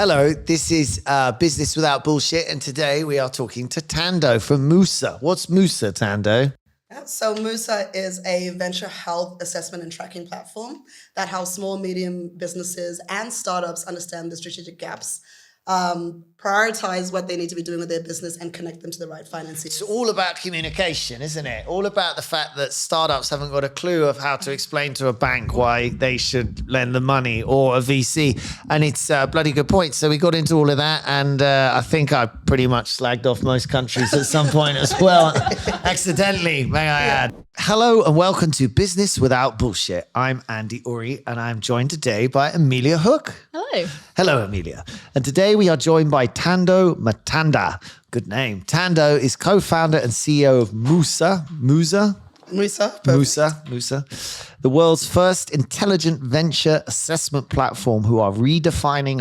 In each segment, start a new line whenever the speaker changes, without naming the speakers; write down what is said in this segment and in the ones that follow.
Hello, this is Business Without Bullshit, and today we are talking to Tando from Musa. What's Musa, Tando?
So Musa is a venture health assessment and tracking platform that helps small, medium businesses and startups understand the strategic gaps, prioritize what they need to be doing with their business, and connect them to the right financing.
It's all about communication, isn't it? All about the fact that startups haven't got a clue of how to explain to a bank why they should lend the money, or a VC. And it's a bloody good point. So we got into all of that, and I think I pretty much slagged off most countries at some point as well. Accidentally, may I add. Hello and welcome to Business Without Bullshit. I'm Andy Uri, and I'm joined today by Amelia Hook.
Hello.
Hello, Amelia. And today we are joined by Tando Matanda. Good name. Tando is co-founder and CEO of Musa, the world's first intelligent venture assessment platform who are redefining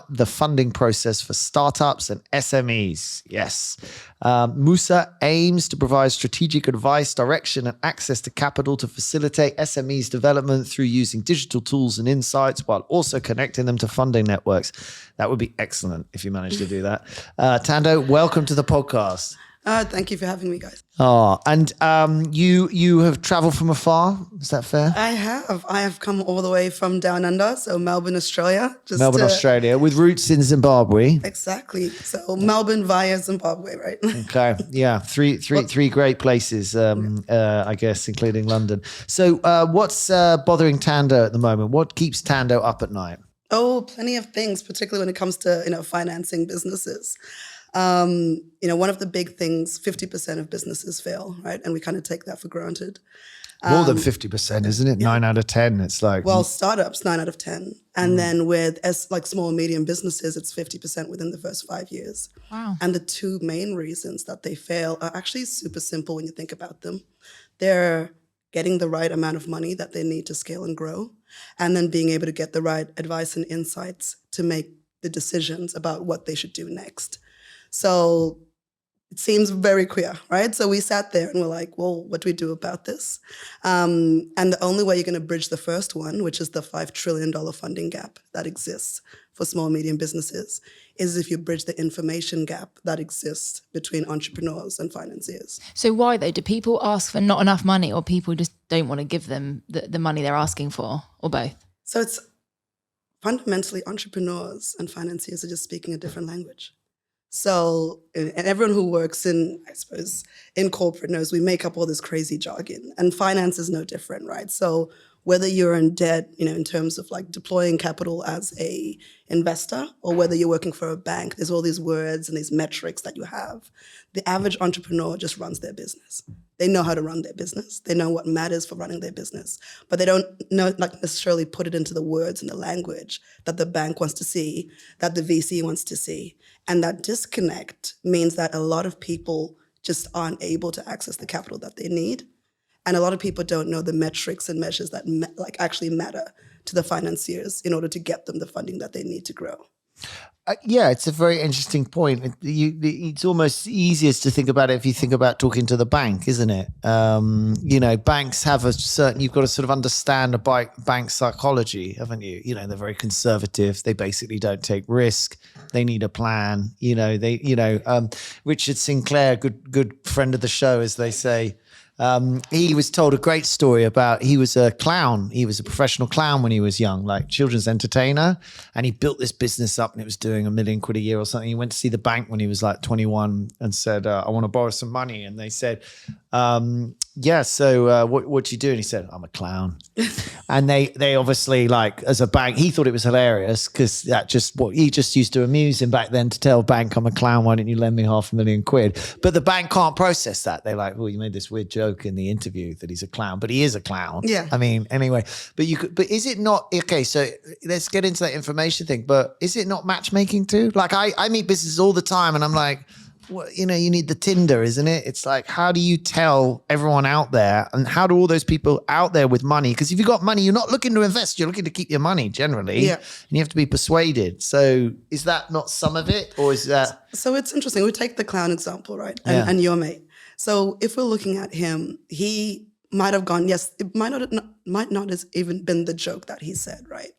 the funding process for startups and SMEs. Yes. Musa aims to provide strategic advice, direction, and access to capital to facilitate SMEs development through using digital tools and insights while also connecting them to funding networks. That would be excellent if you managed to do that. Tando, welcome to the podcast.
Thank you for having me, guys.
Oh, and you have traveled from afar. Is that fair?
I have come all the way from down under, so Melbourne, Australia.
Australia, with roots in Zimbabwe.
Exactly. So Melbourne via Zimbabwe, right?
Okay. Yeah. Three great places, I guess, including London. So what's bothering Tando at the moment? What keeps Tando up at night?
Oh, plenty of things, particularly when it comes to, financing businesses. One of the big things, 50% of businesses fail, right? And we kind of take that for granted.
More than 50%, isn't it? Yeah. 9 out of 10. It's like,
well, startups, 9 out of 10. And then with small and medium businesses, it's 50% within the first 5 years.
Wow.
And the two main reasons that they fail are actually super simple when you think about them. They're getting the right amount of money that they need to scale and grow, and then being able to get the right advice and insights to make the decisions about what they should do next. So it seems very clear, right? So we sat there and we're like, well, what do we do about this? And the only way you're going to bridge the first one, which is the $5 trillion funding gap that exists for small and medium businesses, is if you bridge the information gap that exists between entrepreneurs and financiers.
So why though? Do people ask for not enough money, or people just don't want to give them the money they're asking for, or both?
So it's fundamentally entrepreneurs and financiers are just speaking a different language. So, and everyone who works in corporate knows we make up all this crazy jargon, and finance is no different, right? So whether you're in debt, in terms of like deploying capital as a investor, or whether you're working for a bank, there's all these words and these metrics that you have. The average entrepreneur just runs their business. They know how to run their business. They know what matters for running their business, but they don't necessarily put it into the words and the language that the bank wants to see, that the VC wants to see. And that disconnect means that a lot of people just aren't able to access the capital that they need. And a lot of people don't know the metrics and measures that actually matter to the financiers in order to get them the funding that they need to grow.
Yeah, it's a very interesting point. It's almost easiest to think about it if you think about talking to the bank, isn't it? Banks have you've got to sort of understand about bank psychology, haven't you? They're very conservative. They basically don't take risk. They need a plan. Richard Sinclair, good friend of the show, as they say, he was told a great story about, he was a clown. He was a professional clown when he was young, like children's entertainer. And he built this business up and it was doing £1 million a year or something. He went to see the bank when he was like 21 and said, I want to borrow some money. And they said, what do you do? And he said, I'm a clown. And they obviously, like, as a bank, he thought it was hilarious because he just used to amuse him back then to tell a bank, I'm a clown, why don't you lend me £500,000? But the bank can't process that. They're like, well, you made this weird joke in the interview that he's a clown, but he is a clown.
Yeah.
I mean, anyway, but is it not, okay, so let's get into that information thing, but is it not matchmaking too? Like I meet businesses all the time and I'm like, well, you need the Tinder, isn't it? It's like, how do you tell everyone out there, and how do all those people out there with money? Because if you've got money, you're not looking to invest, you're looking to keep your money generally.
Yeah.
And you have to be persuaded. So is that not some of it, or is that?
So it's interesting. We take the clown example, right? And your mate. So if we're looking at him, he might have gone, yes, it might not have even been the joke that he said, right?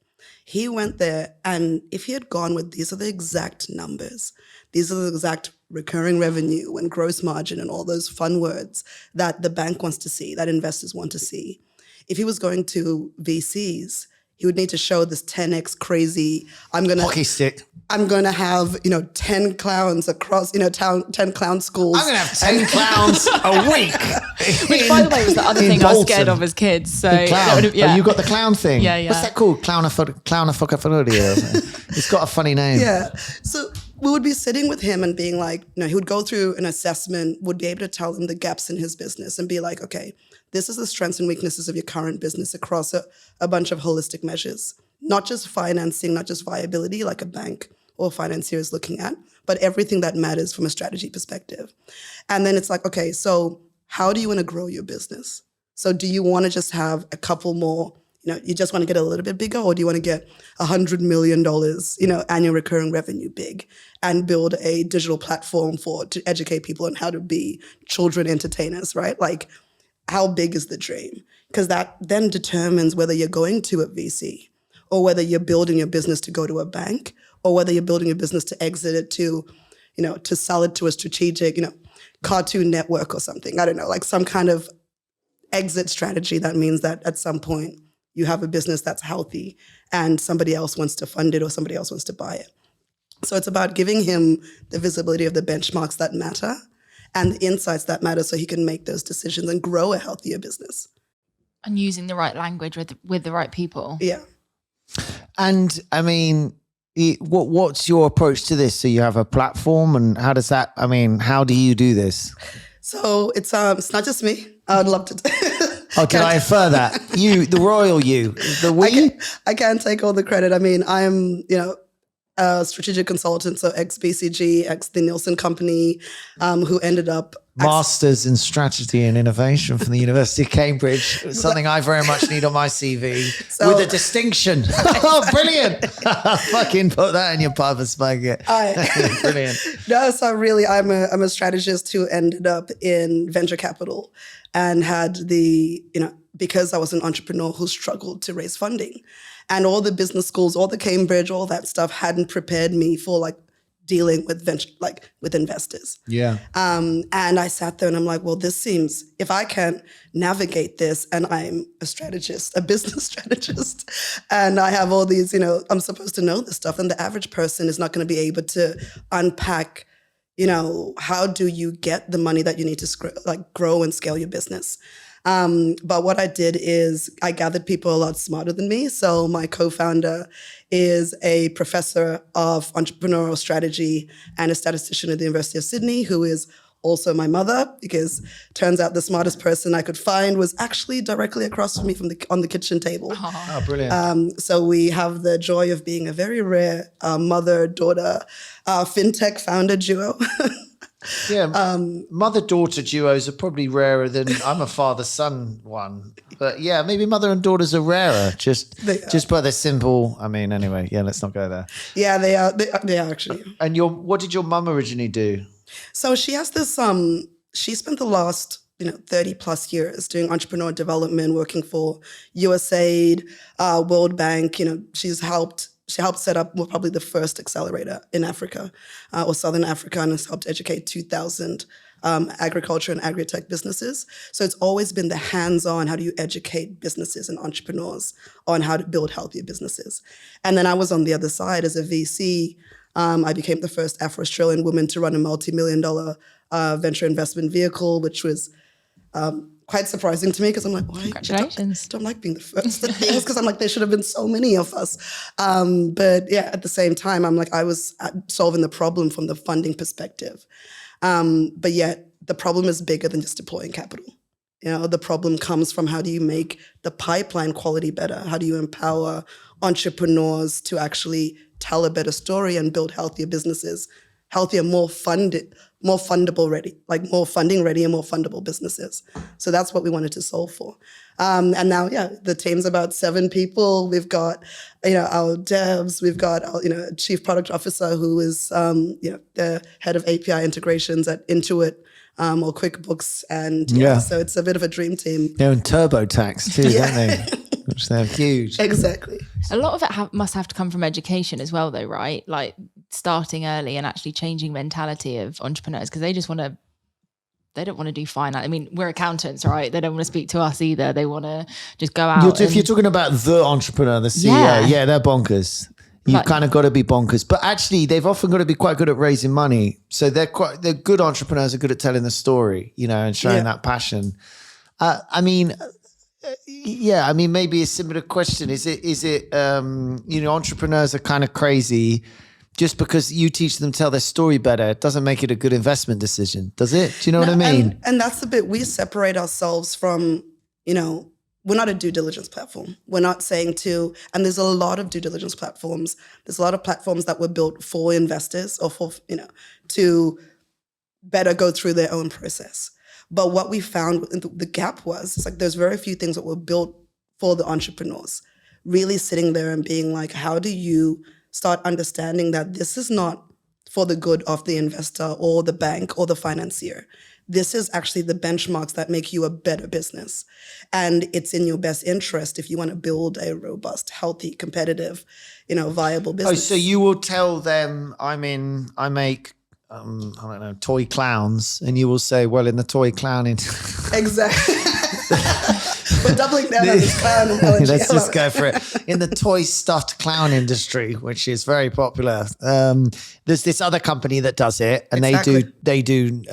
He went there, and if he had gone with these are the exact numbers, these are the exact recurring revenue and gross margin and all those fun words that the bank wants to see, that investors want to see. If he was going to VCs, he would need to show this 10x crazy,
Hockey stick.
I'm going to have, 10 clowns across, 10 clown schools.
I'm going to have 10 clowns a week.
Which, by the way, was the other thing I was scared of as kids. So
Clown. Oh, you got the clown thing?
Yeah.
What's that called? Clownophobia. It's got a funny name.
Yeah. So we would be sitting with him and being like, he would go through an assessment, would be able to tell him the gaps in his business and be like, okay, this is the strengths and weaknesses of your current business across a bunch of holistic measures. Not just financing, not just viability like a bank or financier is looking at, but everything that matters from a strategy perspective. And then it's like, okay, so how do you want to grow your business? So do you want to just have a couple more, you just want to get a little bit bigger, or do you want to get $100 million, annual recurring revenue big and build a digital platform to educate people on how to be children entertainers, right? Like, how big is the dream? Because that then determines whether you're going to a VC or whether you're building your business to go to a bank or whether you're building your business to exit it to sell it to a strategic, Cartoon Network or something. I don't know, like some kind of exit strategy that means that at some point you have a business that's healthy and somebody else wants to fund it or somebody else wants to buy it. So it's about giving him the visibility of the benchmarks that matter and the insights that matter so he can make those decisions and grow a healthier business.
And using the right language with the right people.
Yeah.
And I mean, what's your approach to this? So you have a platform, and how do you do this?
So it's not just me. I'd love to.
Oh, can I infer that? You, the royal you, the we?
I can't take all the credit. I mean, I'm, a strategic consultant, so ex-BCG, ex-the Nielsen Company, who ended up...
Masters in Strategy and Innovation from the University of Cambridge. Something I very much need on my CV with a distinction. Oh, brilliant. Fucking put that in your purpose bucket. Brilliant.
No, so really, I'm a strategist who ended up in venture capital and had because I was an entrepreneur who struggled to raise funding. And all the business schools, all the Cambridge, all that stuff hadn't prepared me for dealing with venture, with investors.
Yeah.
And I sat there and I'm like, well, this seems, if I can't navigate this and I'm a strategist, a business strategist, and I have all these, I'm supposed to know this stuff, and the average person is not going to be able to unpack, how do you get the money that you need to grow and scale your business? But what I did is I gathered people a lot smarter than me. So my co-founder is a professor of entrepreneurial strategy and a statistician at the University of Sydney, who is also my mother, because turns out the smartest person I could find was actually directly across from me on the kitchen table.
Oh, brilliant.
So we have the joy of being a very rare mother-daughter fintech founder duo.
Yeah, mother-daughter duos are probably rarer than I'm a father-son one. But yeah, maybe mother and daughters are rarer, just by the simple, anyway, yeah, let's not go there.
Yeah, they are. They are actually.
And what did your mum originally do?
So she has this, she spent the last 30 plus years doing entrepreneur development, working for USAID, World Bank. She helped set up probably the first accelerator in Africa or Southern Africa, and has helped educate 2,000 agriculture and agri-tech businesses. So it's always been the hands-on, how do you educate businesses and entrepreneurs on how to build healthier businesses? And then I was on the other side as a VC. I became the first Afro-Australian woman to run a multi-million-dollar venture investment vehicle, which was quite surprising to me, because I'm like, why?
Congratulations.
I don't like being the first at things, because I'm like, there should have been so many of us. But yeah, at the same time, I'm like, I was solving the problem from the funding perspective. But yet the problem is bigger than just deploying capital. The problem comes from how do you make the pipeline quality better? How do you empower entrepreneurs to actually tell a better story and build healthier businesses, healthier, more fundable ready, more funding ready and more fundable businesses. So that's what we wanted to solve for. And now, the team's about 7 people. We've got, our devs, we've got, a chief product officer who is, the head of API integrations at Intuit or QuickBooks. And so it's a bit of a dream team.
They're in TurboTax too, don't they? which they're huge.
Exactly.
A lot of it must have to come from education as well, though, right? Like starting early and actually changing mentality of entrepreneurs, because they don't want to do finance. I mean, we're accountants, right? They don't want to speak to us either. They want to just go out.
If you're talking about the entrepreneur, the CEO, yeah they're bonkers. You've kind of got to be bonkers. But actually, they've often got to be quite good at raising money. So they're good entrepreneurs are good at telling the story, and showing that passion. I mean, maybe a similar question. Is it entrepreneurs are kind of crazy just because you teach them to tell their story better? It doesn't make it a good investment decision, does it? Do you know what I mean?
And that's the bit we separate ourselves from, we're not a due diligence platform. We're not saying and there's a lot of due diligence platforms. There's a lot of platforms that were built for investors or for, to better go through their own process. But what we found, the gap was, it's like there's very few things that were built for the entrepreneurs. Really sitting there and being like, how do you start understanding that this is not for the good of the investor or the bank or the financier. This is actually the benchmarks that make you a better business. And it's in your best interest if you want to build a robust, healthy, competitive, viable business.
Oh, so you will tell them I make, toy clowns, and you will say, well, in the toy clowning.
Exactly. We're doubling down on this clown analogy.
Let's just go for it. In the toy stuffed clown industry, which is very popular, there's this other company that does it, and they do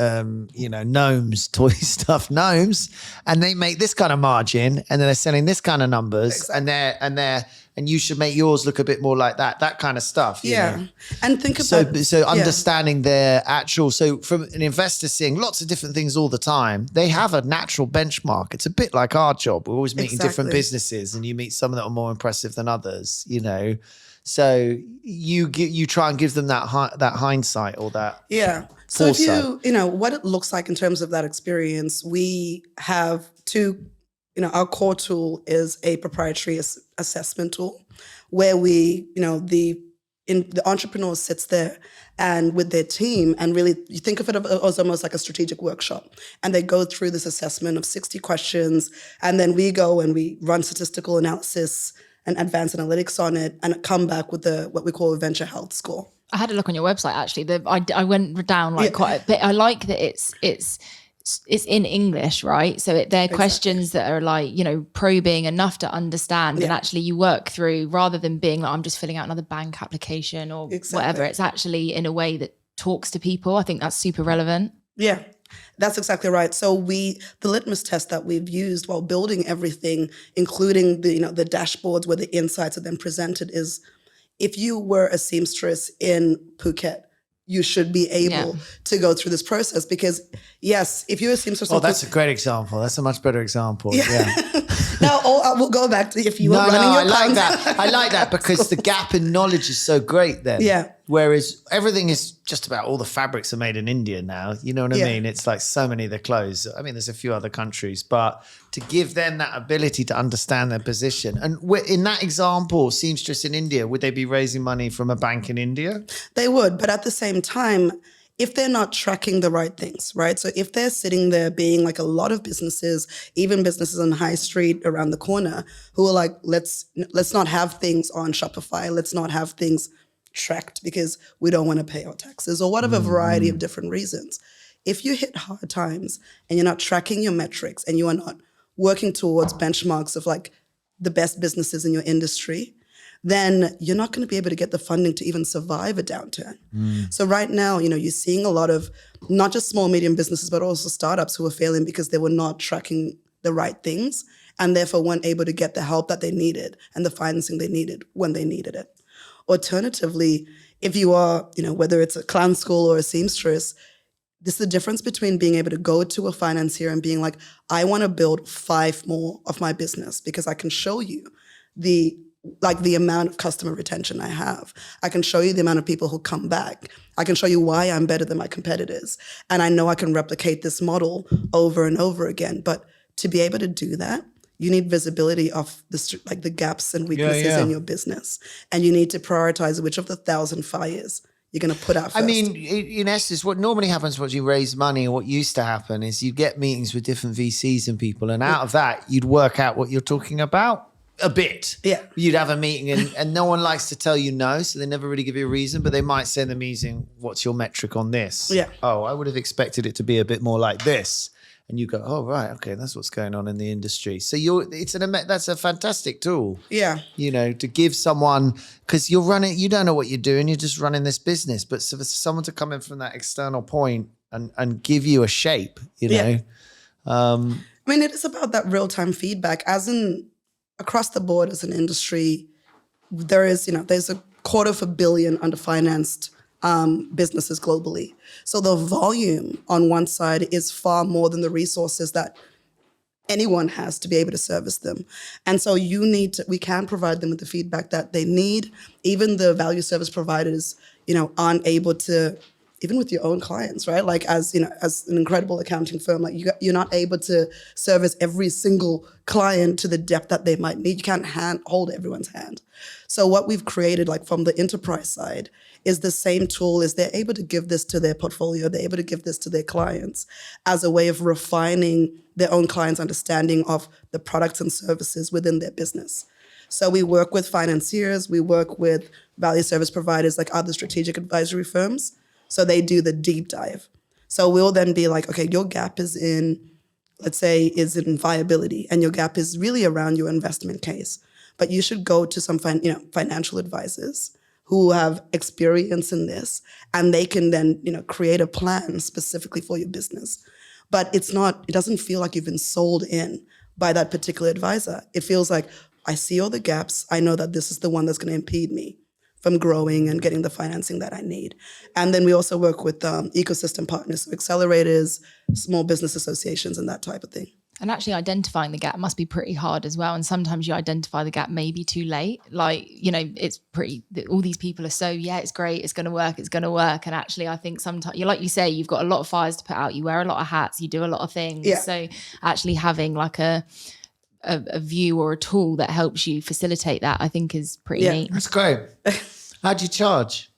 gnomes, toy stuffed gnomes, and they make this kind of margin, and then they're selling this kind of numbers, and you should make yours look a bit more like that kind of stuff. You know?
And think about
so understanding their actual. So from an investor seeing lots of different things all the time, they have a natural benchmark. It's a bit like our job. We're always meeting different businesses, and you meet some that are more impressive than others. So you try and give them that hindsight or that.
Yeah. So if what it looks like in terms of that experience, we have two. Our core tool is a proprietary assessment tool where we, the entrepreneur sits there and with their team, and really you think of it as almost like a strategic workshop, and they go through this assessment of 60 questions, and then we go and we run statistical analysis and advanced analytics on it, and come back with what we call a venture health score.
I had a look on your website actually. I went down quite a bit. I like that it's in English, right? So they're questions that are probing enough to understand, and actually you work through, rather than being like, I'm just filling out another bank application or whatever. It's actually in a way that talks to people. I think that's super relevant.
Yeah, that's exactly right. So the litmus test that we've used while building everything, including the dashboards where the insights are then presented, is if you were a seamstress in Phuket, you should be able to go through this process, because yes, if you're a seamstress.
Oh, that's a great example. That's a much better example. Yeah.
Now, we'll go back to if you were running your
I like that. I like that because the gap in knowledge is so great then.
Yeah.
Whereas everything is just about, all the fabrics are made in India now. You know what I mean? It's like so many of the clothes. I mean, there's a few other countries, but to give them that ability to understand their position. And in that example, seamstress in India, would they be raising money from a bank in India?
They would, but at the same time, if they're not tracking the right things, right? So if they're sitting there being like a lot of businesses, even businesses on High Street around the corner, who are like, let's not have things on Shopify, let's not have things tracked because we don't want to pay our taxes, or whatever variety of different reasons. If you hit hard times and you're not tracking your metrics, and you are not working towards benchmarks of like the best businesses in your industry, then you're not going to be able to get the funding to even survive a downturn. So right now, you're seeing a lot of not just small, medium businesses, but also startups who are failing because they were not tracking the right things, and therefore weren't able to get the help that they needed and the financing they needed when they needed it. Alternatively, if you are, whether it's a clown school or a seamstress, this is the difference between being able to go to a financier and being like, I want to build 5 more of my business because I can show you the amount of customer retention I have. I can show you the amount of people who come back. I can show you why I'm better than my competitors. And I know I can replicate this model over and over again. But to be able to do that, you need visibility of the gaps and weaknesses in your business. And you need to prioritize which of the 1,000 fires you're going to put out first.
I mean, in essence, what normally happens when you raise money, or what used to happen, is you get meetings with different VCs and people. And out of that, you'd work out what you're talking about. a bit.
Yeah.
You'd have a meeting and no one likes to tell you no, so they never really give you a reason, but they might say in the meeting, what's your metric on this?
Yeah.
Oh, I would have expected it to be a bit more like this. And you go, oh, right, okay, that's what's going on in the industry. So that's a fantastic tool.
Yeah.
You know, to give someone, because you're running, you don't know what you're doing, you're just running this business. But so for someone to come in from that external point and give you a shape, you know.
Yeah. I mean, it is about that real-time feedback. As in, across the board as an industry, there's a 250 million underfinanced businesses globally. So the volume on one side is far more than the resources that anyone has to be able to service them. And so we can provide them with the feedback that they need. Even the value service providers, aren't able to, even with your own clients, right? Like as an incredible accounting firm, like you're not able to service every single client to the depth that they might need. You can't hold everyone's hand. So what we've created, like from the enterprise side, is the same tool. Is they're able to give this to their portfolio, they're able to give this to their clients as a way of refining their own clients' understanding of the products and services within their business. So we work with financiers, we work with value service providers like other strategic advisory firms. So they do the deep dive. So we'll then be like, okay, your gap is in viability, and your gap is really around your investment case. But you should go to some financial advisors who have experience in this, and they can then create a plan specifically for your business. But it doesn't feel like you've been sold in by that particular advisor. It feels like, I see all the gaps. I know that this is the one that's going to impede me from growing and getting the financing that I need. And then we also work with ecosystem partners, so accelerators, small business associations, and that type of thing.
And actually identifying the gap must be pretty hard as well. And sometimes you identify the gap maybe too late. Like, it's all these people are so, yeah, it's great, it's going to work. And actually, I think sometimes, like you say, you've got a lot of fires to put out. You wear a lot of hats, you do a lot of things.
Yeah.
So actually having like a view or a tool that helps you facilitate that, I think is pretty neat.
That's great. How'd you charge?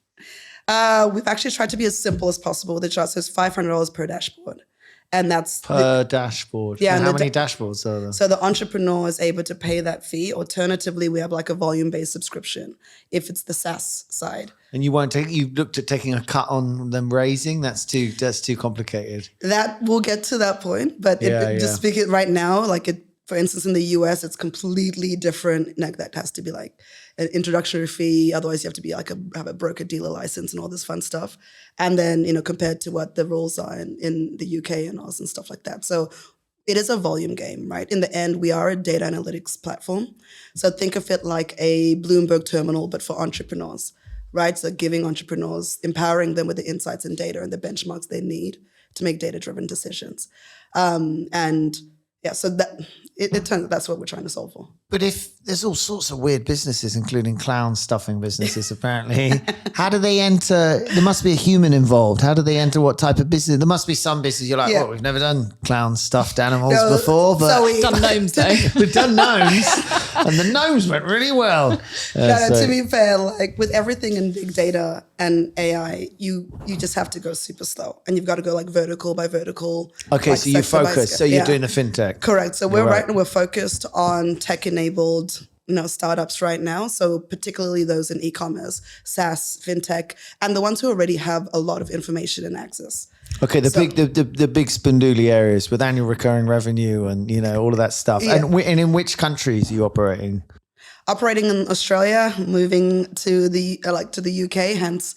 We've actually tried to be as simple as possible with the charge. So it's $500 per dashboard. And that's
per dashboard.
Yeah.
And how many dashboards are there?
So the entrepreneur is able to pay that fee. Alternatively, we have like a volume-based subscription if it's the SaaS side. And
you looked at taking a cut on them raising? That's too complicated.
That we'll get to that point. But just speaking right now, for instance, in the US, it's completely different. Like that has to be like an introductory fee. Otherwise, you have to be have a broker dealer license and all this fun stuff. And then, compared to what the rules are in the UK and Oz and stuff like that. So it is a volume game, right? In the end, we are a data analytics platform. So think of it like a Bloomberg terminal, but for entrepreneurs, right? So giving entrepreneurs, empowering them with the insights and data and the benchmarks they need to make data-driven decisions. So it turns out that's what we're trying to solve for.
But if there's all sorts of weird businesses, including clown stuffing businesses, apparently, how do they enter? There must be a human involved. How do they enter what type of business? There must be some business you're like, well, we've never done clown stuffed animals before, but
we've done gnomes though.
We've done gnomes, and the gnomes went really well.
To be fair, like with everything in big data and AI, you just have to go super slow, and you've got to go like vertical by vertical.
Okay, so you focus. So you're doing the fintech.
Correct. So we're focused on tech-enabled startups right now. So particularly those in e-commerce, SaaS, fintech, and the ones who already have a lot of information and access.
Okay, the big spindly areas with annual recurring revenue and all of that stuff. Yeah. And in which countries are you operating?
Operating in Australia, moving to the UK, hence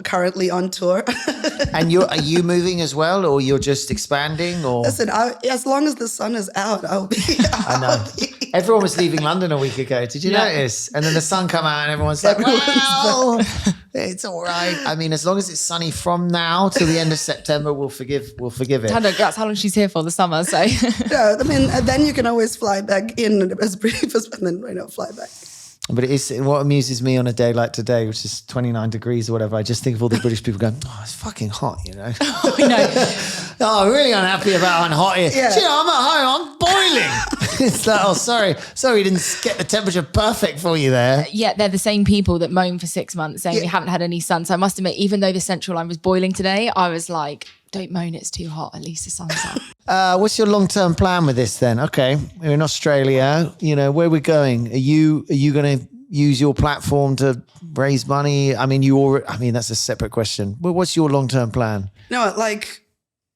currently on tour.
And are you moving as well, or you're just expanding? Or
listen, as long as the sun is out, I'll be.
I know. Everyone was leaving London a week ago. Did you notice? And then the sun come out, and everyone's like, "Well, it's all right." I mean, as long as it's sunny from now till the end of September, we'll forgive it.
Tando, that's how long she's here for, the summer. So
yeah, I mean, then you can always fly back in as brief as, and then fly back.
But it is what amuses me on a day like today, which is 29 degrees or whatever. I just think of all the British people going, "Oh, it's fucking hot,"
I know.
Oh, I'm really unhappy about how hot here. Yeah. I'm at home, I'm boiling. It's like, oh, sorry, we didn't get the temperature perfect for you there.
Yeah, they're the same people that moan for 6 months saying we haven't had any sun. So I must admit, even though the central line was boiling today, I was like, Don't moan, it's too hot. At least the sun's out.
What's your long-term plan with this then? Okay, we're in Australia. You know, where we're going. Are you going to use your platform to raise money? I mean, that's a separate question. But what's your long-term plan?
No, like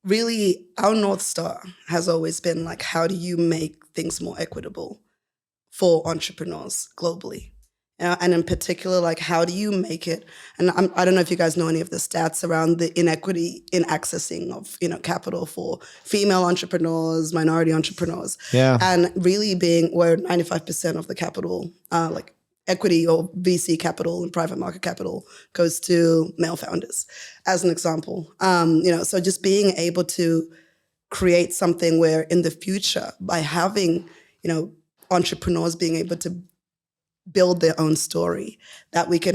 really our North Star has always been like, how do you make things more equitable for entrepreneurs globally? And in particular, like, how do you make it? And I don't know if you guys know any of the stats around the inequity in accessing of, capital for female entrepreneurs, minority entrepreneurs.
Yeah.
And really being where 95% of the capital, like equity or VC capital and private market capital goes to male founders, as an example. So just being able to create something where in the future, by having, entrepreneurs being able to build their own story, that we can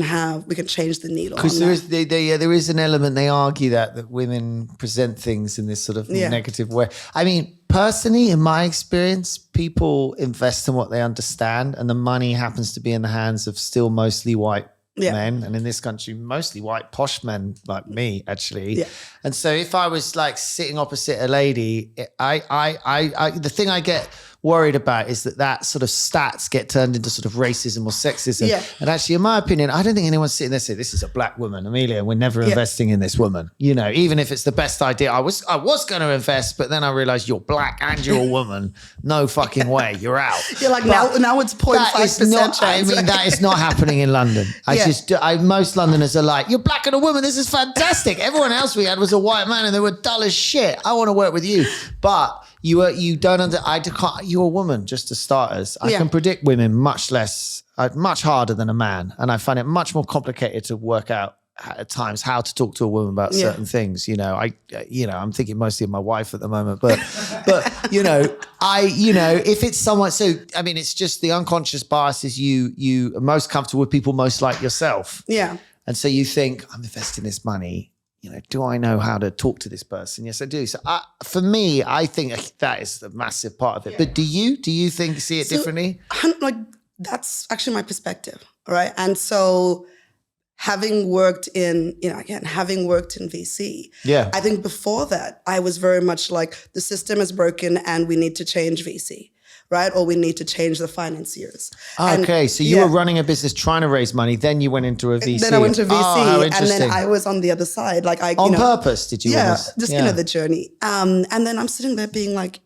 change the needle.
Because there is an element, they argue that women present things in this sort of negative way. I mean, personally, in my experience, people invest in what they understand, and the money happens to be in the hands of still mostly white men, and in this country, mostly white posh men like me, actually. Yeah. And so if I was like sitting opposite a lady, I the thing I get worried about is that sort of stats get turned into sort of racism or sexism. Yeah. And actually, in my opinion, I don't think anyone's sitting there saying, this is a black woman, Amelia, we're never investing in this woman. Even if it's the best idea. I was going to invest, but then I realized you're black and you're a woman. No fucking way, you're out.
You're like, now it's 0.5% chance.
I mean, that is not happening in London. Most Londoners are like, you're black and a woman, this is fantastic. Everyone else we had was a white man and they were dull as shit. I want to work with you. But you don't you're a woman, just to starters. I can predict women much harder than a man. And I find it much more complicated to work out at times how to talk to a woman about certain things. I'm thinking mostly of my wife at the moment, but if it's someone, so, I mean, it's just the unconscious bias is you are most comfortable with people most like yourself.
Yeah.
And so you think, I'm investing this money. Do I know how to talk to this person? Yes, I do. So for me, I think that is the massive part of it. But do you see it differently?
Like, that's actually my perspective. All right. And so having worked in VC, I think before that, I was very much like, the system is broken and we need to change VC. Right? Or we need to change the financiers.
Okay, so you were running a business trying to raise money, then you went into a VC.
Then I went to VC,
how
and then I was on the other side. Like
on purpose, did you?
Yeah, the journey. And then I'm sitting there being like,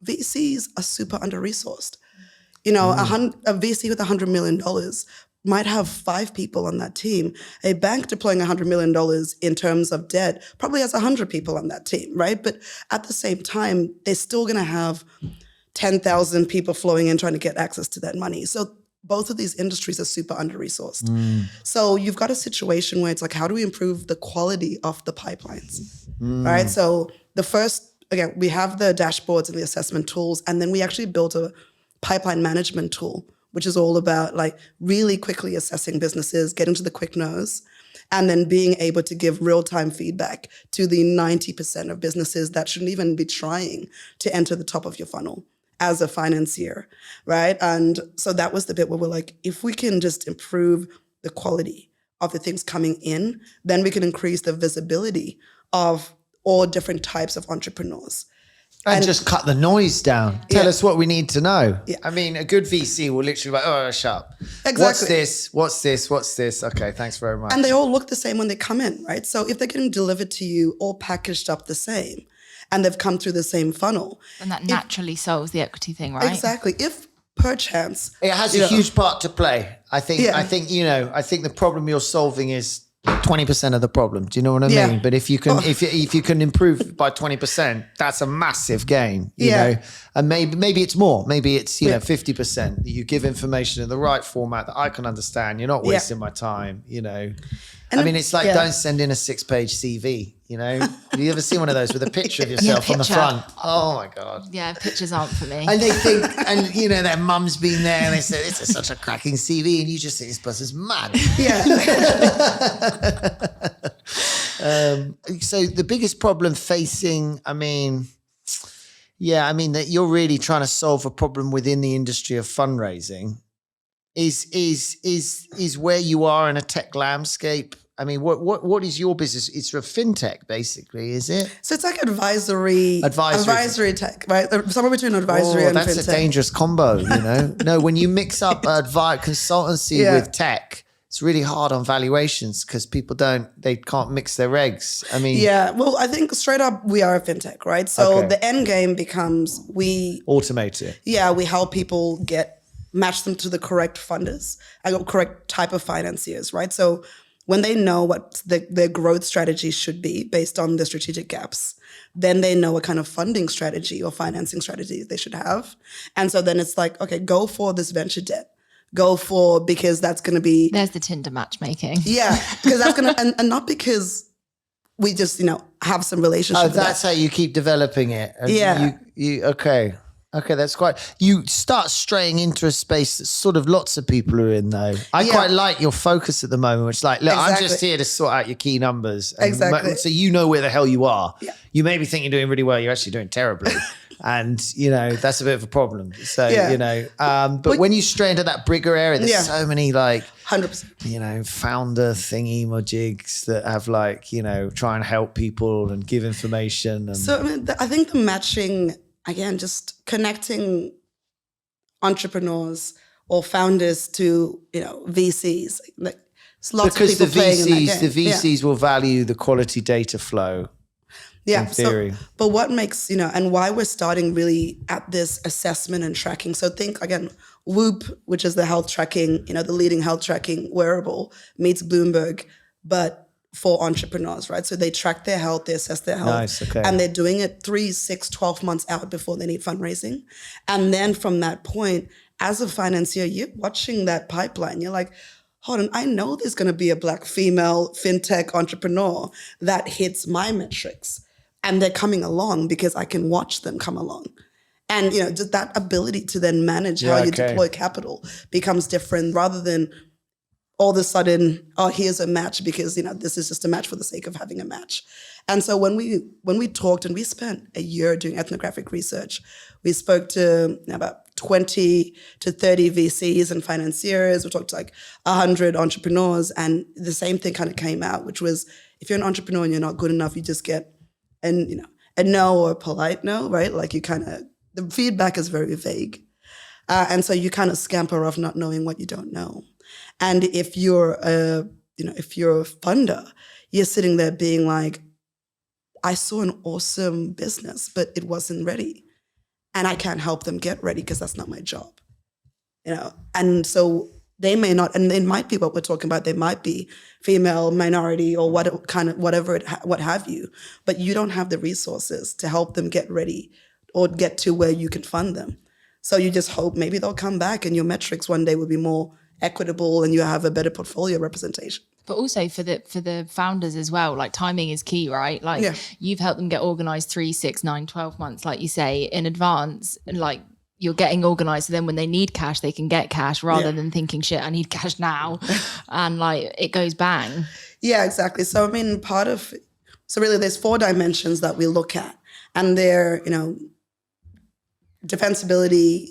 VCs are super under-resourced. A VC with $100 million might have 5 people on that team. A bank deploying $100 million in terms of debt probably has 100 people on that team, right? But at the same time, they're still going to have 10,000 people flowing in trying to get access to that money. So both of these industries are super under-resourced. So you've got a situation where it's like, how do we improve the quality of the pipelines? All right. So we have the dashboards and the assessment tools, and then we actually built a pipeline management tool, which is all about like really quickly assessing businesses, getting to the quick no's, and then being able to give real-time feedback to the 90% of businesses that shouldn't even be trying to enter the top of your funnel as a financier, right? And so that was the bit where we're like, if we can just improve the quality of the things coming in, then we can increase the visibility of all different types of entrepreneurs.
And just cut the noise down. Tell us what we need to know. Yeah. I mean, a good VC will literally be like, oh, shut up.
Exactly.
What's this? Okay, thanks very much.
And they all look the same when they come in, right? So if they're getting delivered to you all packaged up the same, and they've come through the same funnel.
And that naturally solves the equity thing, right?
Exactly. If perchance.
It has a huge part to play. I think the problem you're solving is 20% of the problem. Do you know what I mean? But if you can improve by 20%, that's a massive gain, you know. And maybe it's more. Maybe it's 50% that you give information in the right format that I can understand. You're not wasting my time, And I mean, it's like don't send in a 6-page CV. Have you ever seen one of those with a picture of yourself on the front? Oh my God.
Yeah, pictures aren't for me.
And they think, and their mum's been there and they say, this is such a cracking CV. And you just think this person's mad.
Yeah.
So the biggest problem facing, that you're really trying to solve a problem within the industry of fundraising is where you are in a tech landscape. I mean, what is your business? It's a fintech, basically, is it?
So it's like advisory tech, right? Somewhere between advisory and
that's
fintech.
a dangerous combo, you know? No, when you mix up consultancy with tech, it's really hard on valuations because they can't mix their eggs. I mean,
well, I think straight up we are a fintech, right? So the end game becomes we
automate it.
Yeah, we help people match them to the correct funders, correct type of financiers, right? So when they know what their growth strategy should be based on the strategic gaps, then they know what kind of funding strategy or financing strategy they should have. And so then it's like, okay, go for this venture debt. Because that's going to be...
There's the Tinder matchmaking.
Yeah, because that's going to... And not because we just, have some relationship.
Oh, that's how you keep developing it.
And
okay. Okay, that's quite... You start straying into a space that sort of lots of people are in, though. I quite like your focus at the moment, which is like, look, I'm just here to sort out your key numbers.
Exactly.
So you know where the hell you are.
Yeah.
You maybe think you're doing really well. You're actually doing terribly. And, that's a bit of a problem. So, but when you stray into that bigger area, there's so many
100%.
Founder thingy jigs that have try and help people and give information. And
so, I think the matching, again, just connecting entrepreneurs or founders to, VCs.
Because the VCs will value the quality data flow.
Yeah.
In theory.
But what makes, and why we're starting really at this assessment and tracking. So think again, Whoop, which is the health tracking, the leading health tracking wearable, meets Bloomberg, but for entrepreneurs, right? So they track their health, they assess their health.
Nice, okay.
And they're doing it 3, 6, 12 months out before they need fundraising. And then from that point, as a financier, you're watching that pipeline. You're like, hold on, I know there's going to be a Black female fintech entrepreneur that hits my metrics. And they're coming along because I can watch them come along. And, just that ability to then manage how you deploy capital becomes different rather than all of a sudden, here's a match because, this is just a match for the sake of having a match. And so when we talked and we spent a year doing ethnographic research, we spoke to about 20 to 30 VCs and financiers. We talked to 100 entrepreneurs, and the same thing kind of came out, which was if you're an entrepreneur and you're not good enough, you just get a no or a polite no, right? The feedback is very vague. And so you kind of scamper off not knowing what you don't know. And if you're a funder, you're sitting there being like, I saw an awesome business, but it wasn't ready. And I can't help them get ready because that's not my job. And so they may not, and it might be what we're talking about. They might be female, minority, or what have you. But you don't have the resources to help them get ready or get to where you can fund them. So you just hope maybe they'll come back and your metrics one day will be more equitable and you have a better portfolio representation.
But also for the founders as well, timing is key, right? You've helped them get organized 3, 6, 9, 12 months, like you say, in advance, and you're getting organized. So then when they need cash, they can get cash rather than thinking, shit, I need cash now. And it goes bang. Yeah,
exactly. So, really there's 4 dimensions that we look at, and they're, defensibility,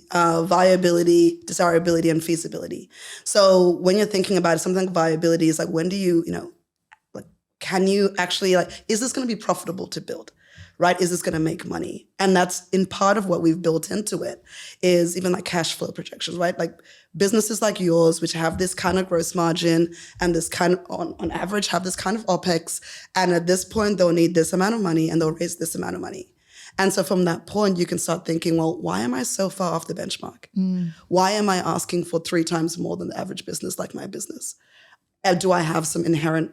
viability, desirability, and feasibility. So when you're thinking about it, something like viability is when do you, can you actually, is this going to be profitable to build? Right? Is this going to make money? And that's in part of what we've built into it is even cash flow projections, right? Businesses like yours, which have this kind of gross margin and this kind of, on average, have this kind of OPEX. And at this point, they'll need this amount of money and they'll raise this amount of money. And so from that point, you can start thinking, well, why am I so far off the benchmark? Why am I asking for 3 times more than the average business like my business? Do I have some inherent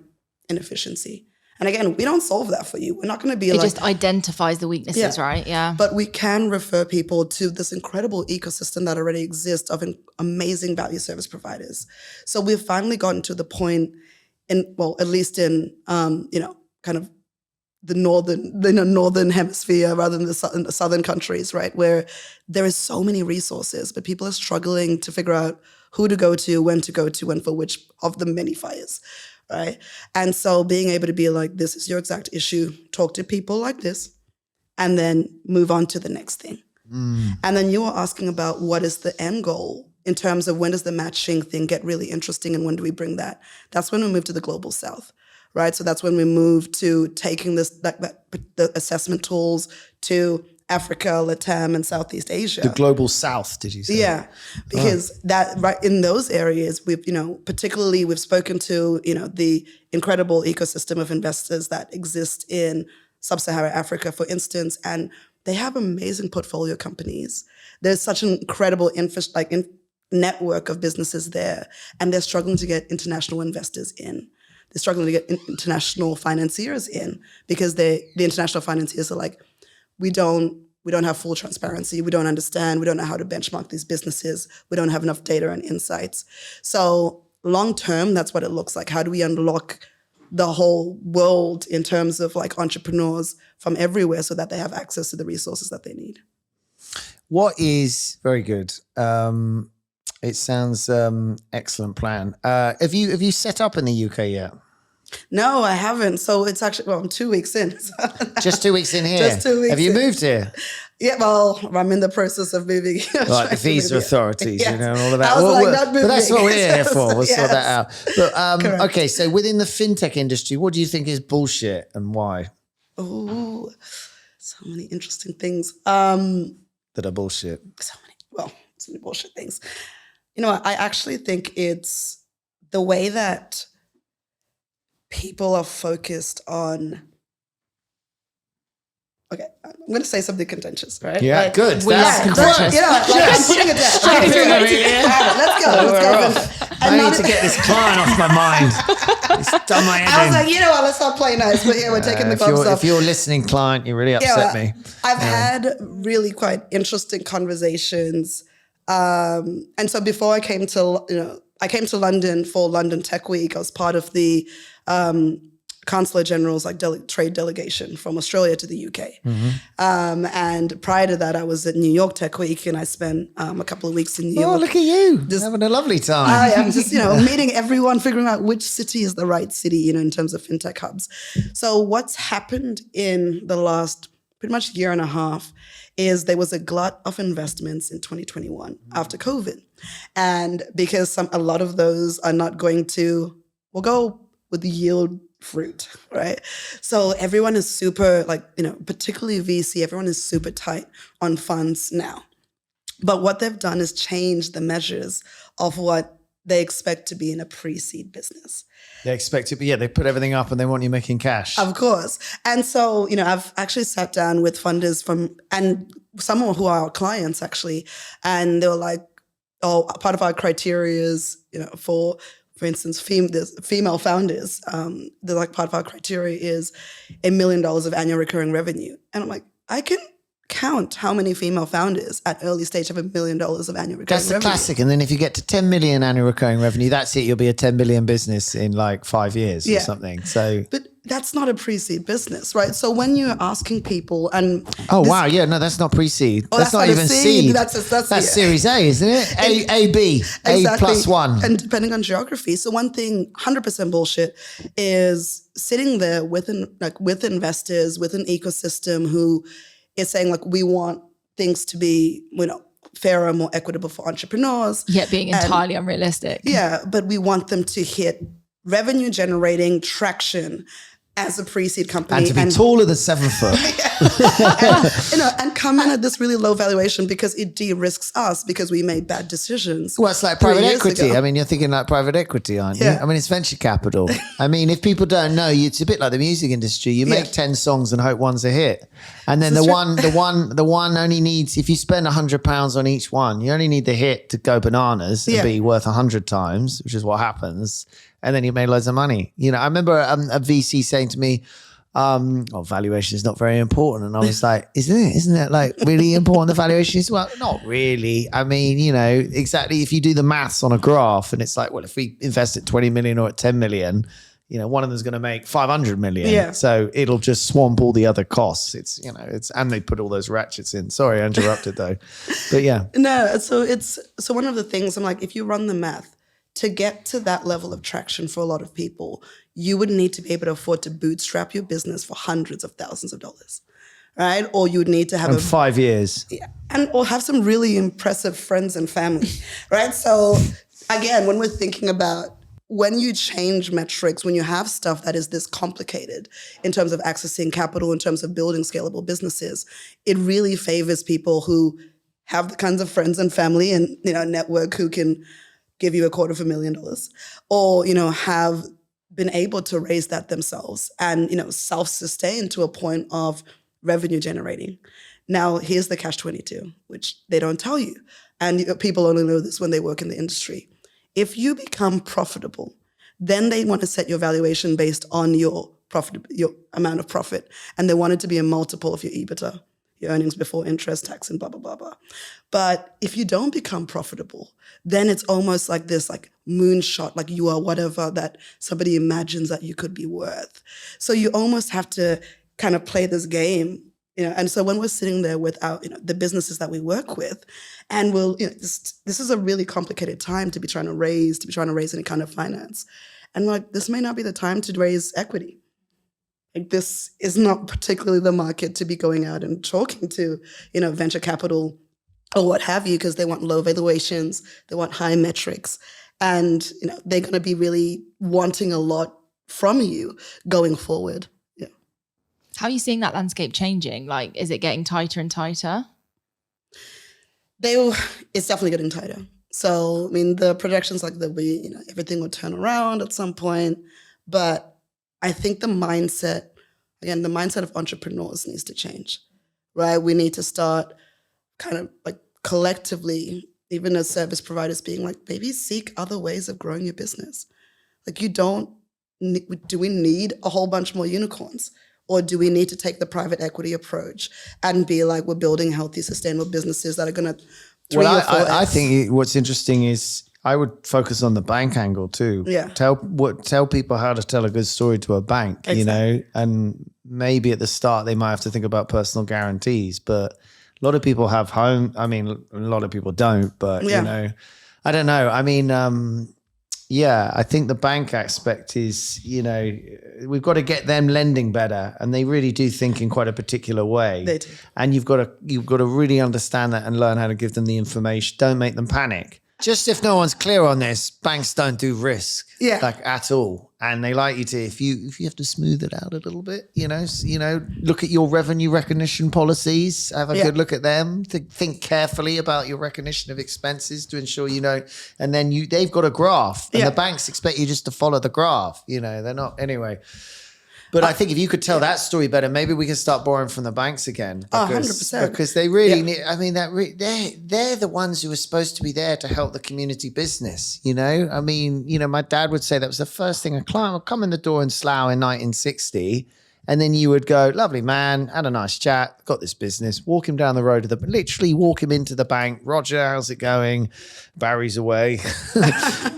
inefficiency? And again, we don't solve that for you. We're not going to be
It just identifies the weaknesses, right? Yeah.
But we can refer people to this incredible ecosystem that already exists of amazing value service providers. So we've finally gotten to the point at least in, kind of the northern hemisphere rather than the southern countries, right? Where there is so many resources, but people are struggling to figure out who to go to, when to go to, and for which of the many fires. Right. And so being able to be like, this is your exact issue, talk to people like this, and then move on to the next thing. And then you were asking about what is the end goal in terms of when does the matching thing get really interesting and when do we bring that? That's when we move to the global south, right? So that's when we move to taking the assessment tools to Africa, Latam, and Southeast Asia.
The global south, did you say?
Yeah, because that right in those areas, we've particularly we've spoken to the incredible ecosystem of investors that exist in sub-Saharan Africa, for instance, and they have amazing portfolio companies. There's such an incredible network of businesses there, and they're struggling to get international investors in. They're struggling to get international financiers in because the international financiers are like, we don't have full transparency. We don't understand. We don't know how to benchmark these businesses. We don't have enough data and insights. So long term, that's what it looks like. How do we unlock the whole world in terms of like entrepreneurs from everywhere so that they have access to the resources that they need?
What is very good. It sounds excellent plan. Have you set up in the UK yet?
No, I haven't. So it's actually, I'm 2 weeks in.
Just 2 weeks in here?
Just 2 weeks
Have you
in.
moved here?
Yeah, well, I'm in the process of moving.
Like the visa authorities,
yes.
all of that.
I was not moving.
But that's what we're here for. We'll sort that out. But,
Correct.
okay, so within the fintech industry, what do you think is bullshit and why?
Oh, so many interesting things.
That are bullshit.
So many bullshit things. I actually think it's the way that people are focused on. Okay, I'm going to say something contentious, right?
Yeah, good.
We love contentious.
I'm putting it down. Let's go.
I need to get this client off my mind. It's done my head
I was
in.
like, let's not play nice. But yeah, we're taking the gloves off.
If you're listening, client, you really upset me.
I've had really quite interesting conversations. And so before I came to London for London Tech Week. I was part of the Consular General's trade delegation from Australia to the UK.
Mm-hmm.
And prior to that, I was at New York Tech Week, and I spent a couple of weeks in New York.
Oh, look at you. Just having a lovely time.
I'm just, meeting everyone, figuring out which city is the right city, in terms of fintech hubs. So what's happened in the last pretty much year and a half is there was a glut of investments in 2021 after COVID. And because a lot of those are not going to, will go with the yield fruit, right? So everyone is super, particularly VC, everyone is super tight on funds now. But what they've done is change the measures of what they expect to be in a pre-seed business.
They expect it, but they put everything up and they want you making cash.
Of course. And so, I've actually sat down with funders and some who are our clients actually, and they were like, part of our criteria is, for instance, female founders, they're like, part of our criteria is $1 million of annual recurring revenue. And I'm like, I can count how many female founders at early stage have $1 million of annual recurring revenue.
That's the classic. And then if you get to 10 million annual recurring revenue, that's it. You'll be a 10 billion business in 5 years or something. So,
but that's not a pre-seed business, right? So when you're asking people and
wow, yeah, no, that's not pre-seed. That's not even seed.
That's
Series A, isn't it? A B,
exactly.
A+1,
and depending on geography. So one thing, 100% bullshit, is sitting there with investors, with an ecosystem who is saying we want things to be, fairer, more equitable for entrepreneurs.
Yet being entirely unrealistic.
Yeah, but we want them to hit revenue generating traction as a pre-seed company.
And to be taller than 7 foot.
and come in at this really low valuation because it de-risks us because we made bad decisions.
Well, it's like private equity. I mean, you're thinking like private equity, aren't you? I mean, it's venture capital. I mean, if people don't know, it's a bit like the music industry. You make 10 songs and hope one's a hit. And then the one only needs, if you spend £100 on each one, you only need the hit to go bananas and be worth 100 times, which is what happens. And then you made loads of money. I remember a VC saying to me, valuation is not very important. And I was like, isn't it really important, the valuation is? Well, not really. I mean, exactly. If you do the maths on a graph and it's like, well, if we invest at 20 million or at 10 million, one of them's going to make 500 million. Yeah. So it'll just swamp all the other costs. And they put all those ratchets in. Sorry, I interrupted though. But yeah.
No, so one of the things I'm like, if you run the math, to get to that level of traction for a lot of people, you would need to be able to afford to bootstrap your business for hundreds of thousands of dollars, right? Or you would need to have
in 5 years.
or have some really impressive friends and family, right? So again, when we're thinking about when you change metrics, when you have stuff that is this complicated in terms of accessing capital, in terms of building scalable businesses, it really favors people who have the kinds of friends and family and, network who can give you $250,000 or, have been able to raise that themselves and, self-sustain to a point of revenue generating. Now, here's the catch-22, which they don't tell you. And people only know this when they work in the industry. If you become profitable, then they want to set your valuation based on your amount of profit. And they want it to be a multiple of your EBITDA, your earnings before interest, tax, and blah, blah, blah, blah. But if you don't become profitable, then it's almost like this moonshot, like you are whatever that somebody imagines that you could be worth. So you almost have to kind of play this game. And so when we're sitting there with our, the businesses that we work with, and this is a really complicated time to be trying to raise any kind of finance. And this may not be the time to raise equity. This is not particularly the market to be going out and talking to, venture capital or what have you, because they want low valuations, they want high metrics. And, they're going to be really wanting a lot from you going forward.
How are you seeing that landscape changing? Is it getting tighter and tighter?
It's definitely getting tighter. So, the projections everything will turn around at some point. But I think the mindset of entrepreneurs needs to change, right? We need to start kind of collectively, even as service providers, being maybe seek other ways of growing your business. Do we need a whole bunch more unicorns? Or do we need to take the private equity approach and be we're building healthy, sustainable businesses that are going to
I think what's interesting is I would focus on the bank angle too.
Yeah.
Tell people how to tell a good story to a bank,
Exactly.
and maybe at the start they might have to think about personal guarantees, but a lot of people have home. A lot of people don't, but I don't know. I think the bank aspect is, we've got to get them lending better, and they really do think in quite a particular way.
They do.
And you've got to really understand that and learn how to give them the information. Don't make them panic. Just if no one's clear on this, banks don't do risk, at all, and they like you to. If you have to smooth it out a little bit, look at your revenue recognition policies, have a good look at them. Think carefully about your recognition of expenses to ensure you know. And then they've got a graph, and the banks expect you just to follow the graph. They're not anyway. But I think if you could tell that story better, maybe we can start borrowing from the banks again.
100%.
Because they really need, they're the ones who are supposed to be there to help the community business, my dad would say that was the first thing a client would come in the door in Slough in 1960. And then you would go, lovely man, had a nice chat, got this business, walk him down the road literally walk him into the bank. Roger, how's it going? Barry's away.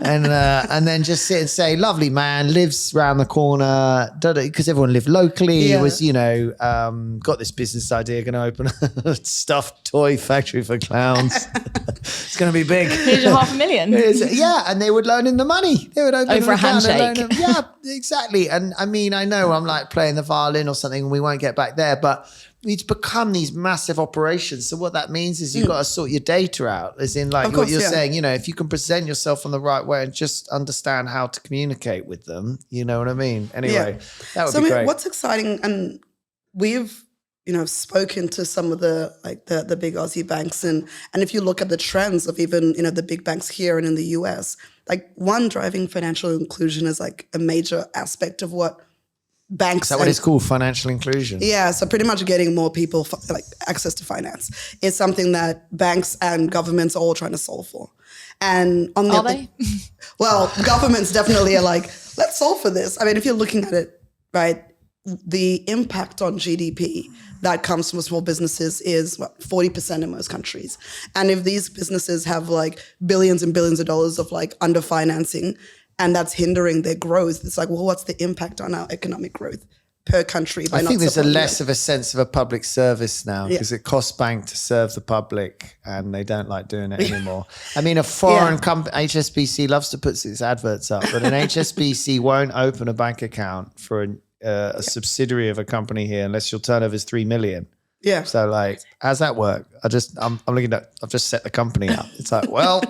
and then just sit and say, lovely man, lives round the corner, because everyone lived locally.
Yeah.
It was, got this business idea, going to open a stuffed toy factory for clowns. It's going to be big.
Here's your $500,000.
Yeah, and they would loan him the money. They would open
over a handshake.
Yeah, exactly. And I know I'm playing the violin or something, and we won't get back there, but it's become these massive operations. So what that means is you've got to sort your data out, as in what you're saying, if you can present yourself in the right way and just understand how to communicate with them, you know what I mean? Anyway, that would be great.
What's exciting, and we've spoken to some of the the big Aussie banks, and if you look at the trends of even the big banks here and in the US, one, driving financial inclusion is a major aspect of what banks.
Is that what it's called, financial inclusion?
Yeah, so pretty much getting more people access to finance is something that banks and governments are all trying to solve for. And on the
are they?
Well, governments definitely are let's solve for this. If you're looking at it, right, the impact on GDP that comes from small businesses is 40% in most countries. And if these businesses have billions and billions of dollars of underfinancing, and that's hindering their growth, it's what's the impact on our economic growth per country?
I think there's less of a sense of a public service now, because it costs bank to serve the public, and they don't like doing it anymore. A foreign company, HSBC loves to put its adverts up, but an HSBC won't open a bank account for a subsidiary of a company here unless your turnover is 3 million.
Yeah.
So like, how's that work? I'm looking at, I've just set the company up. It's like, well,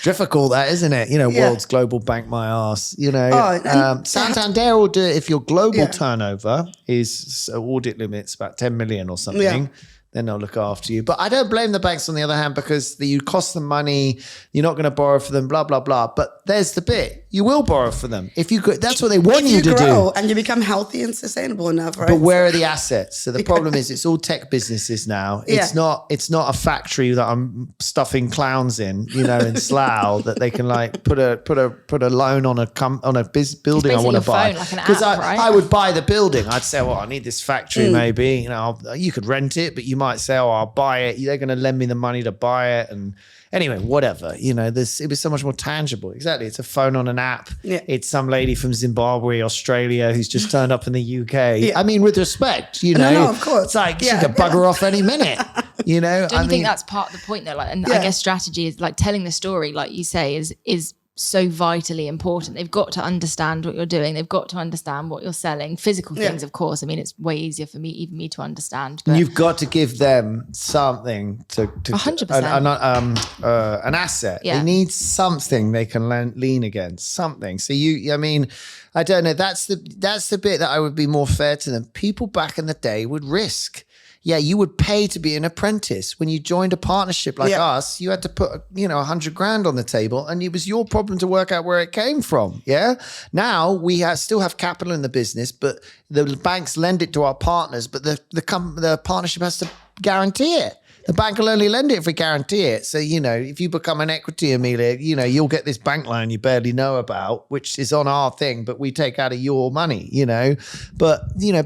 difficult that, isn't it? You know, world's global bank my ass, you know. Santander will do it if your global turnover is audit limits about 10 million or something.
Yeah.
Then they'll look after you. But I don't blame the banks on the other hand, because you cost them money. You're not going to borrow for them, blah, blah, blah. But there's the bit. You will borrow for them. If you could, that's what they want you to do.
And you become healthy and sustainable enough, right?
But where are the assets? So the problem is it's all tech businesses now. It's not a factory that I'm stuffing clowns in, you know, in Slough that they can like put a loan on a building I want to buy. Because I would buy the building. I'd say, well, I need this factory maybe. You know, you could rent it, but you might say, oh, I'll buy it. They're going to lend me the money to buy it. And anyway, whatever, you know, it was so much more tangible. Exactly. It's a phone on an app.
Yeah.
It's some lady from Zimbabwe, Australia, who's just turned up in the UK. Yeah. I mean, with respect, you know,
no, of course.
It's like she could bugger off any minute, you know.
Don't you think that's part of the point though? Like, and I guess strategy is like telling the story, like you say, is so vitally important. They've got to understand what you're doing. They've got to understand what you're selling. Physical things, of course. I mean, it's way easier for even me to understand. But
you've got to give them something to
100%.
An asset.
Yeah.
They need something they can lean against. Something. So I mean, I don't know. That's the bit that I would be more fair to them. People back in the day would risk. Yeah, you would pay to be an apprentice. When you joined a partnership like us, you had to put, you know, 100 grand on the table, and it was your problem to work out where it came from. Yeah. Now we still have capital in the business, but the banks lend it to our partners, but the partnership has to guarantee it. The bank will only lend it if we guarantee it. So, you know, if you become an equity, Amelia, you know, you'll get this bank loan you barely know about, which is on our thing, but we take out of your money, you know. But, you know,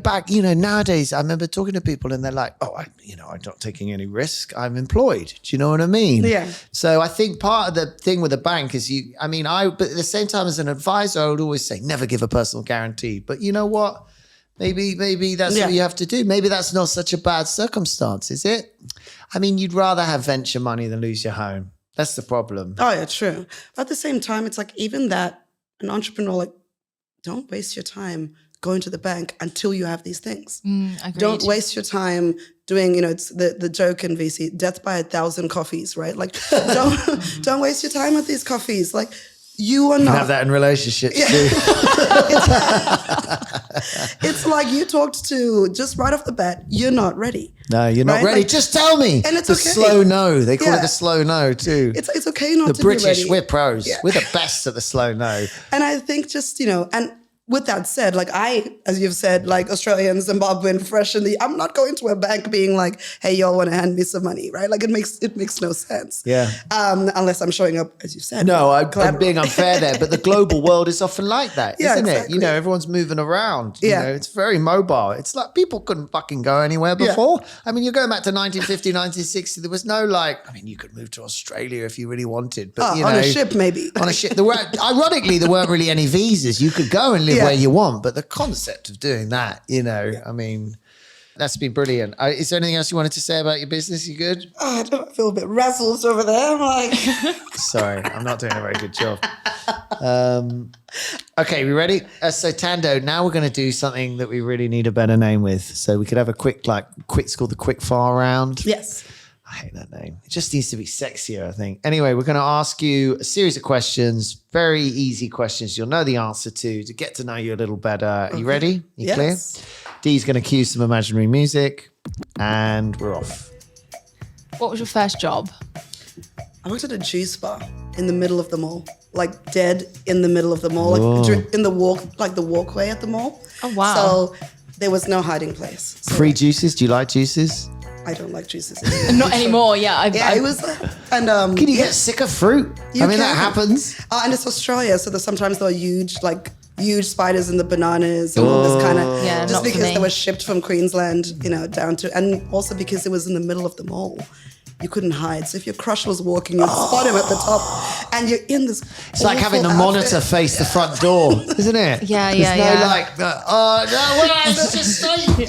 nowadays, I remember talking to people and they're like, oh, I'm not taking any risk. I'm employed. Do you know what I mean?
Yeah.
So I think part of the thing with the bank is but at the same time as an advisor, I would always say, never give a personal guarantee. But you know what? Maybe that's what you have to do. Maybe that's not such a bad circumstance, is it? I mean, you'd rather have venture money than lose your home. That's the problem.
Oh, yeah, true. But at the same time, it's like even that an entrepreneur, like, don't waste your time going to the bank until you have these things. Don't waste your time doing, you know, it's the joke in VC, death by 1,000 coffees, right? Like, don't waste your time at these coffees. Like, you are not.
Have that in relationships too.
It's like you talked to, just right off the bat, you're not ready.
No, you're not ready. Like, just tell me.
And it's
the
okay.
Slow no. They call it the slow no too.
It's okay not to be
British,
ready.
we're pros. Yeah. We're the best at the slow no.
And I think just, you know, and with that said, like as you've said, like Australian, Zimbabwean, fresh I'm not going to a bank being like, hey, y'all want to hand me some money, right? Like it makes no sense.
Yeah.
Unless I'm showing up, as you said.
No, I'm being unfair there, but the global world is often like that, isn't it? You know, everyone's moving around. You know, it's very mobile. It's like people couldn't fucking go anywhere before. I mean, you're going back to 1950, 1960. There was no you could move to Australia if you really wanted, but you know,
on a ship maybe.
On a ship. Ironically, there weren't really any visas. You could go and live where you want, but the concept of doing that, you know, I mean, that's been brilliant. Is there anything else you wanted to say about your business? You good?
I don't feel a bit razzles over there. I'm like,
sorry, I'm not doing a very good job. Okay, we ready? So Tando, now we're going to do something that we really need a better name with. So we could have a it's called the quick fire round.
Yes.
I hate that name. It just needs to be sexier, I think. Anyway, we're going to ask you a series of questions, very easy questions you'll know the answer to get to know you a little better. Are you ready? You clear? Dee's going to cue some imaginary music, and we're off.
What was your first job?
I worked at a juice bar in the middle of the mall, like dead in the middle of the mall, like in the walkway at the mall.
Oh, wow.
So there was no hiding place. So
free juices? Do you like juices?
I don't like juices.
Not anymore. Yeah.
It was. And
can you get sick of fruit? That happens.
And it's Australia, so sometimes there are huge spiders in the bananas and all this kind of.
Yeah,
just
not
because
for me.
they were shipped from Queensland, you know, down to, and also because it was in the middle of the mall. You couldn't hide. So if your crush was walking, you'd spot him at the top, and you're in this.
It's like having the monitor face the front door, isn't it?
Yeah,
There's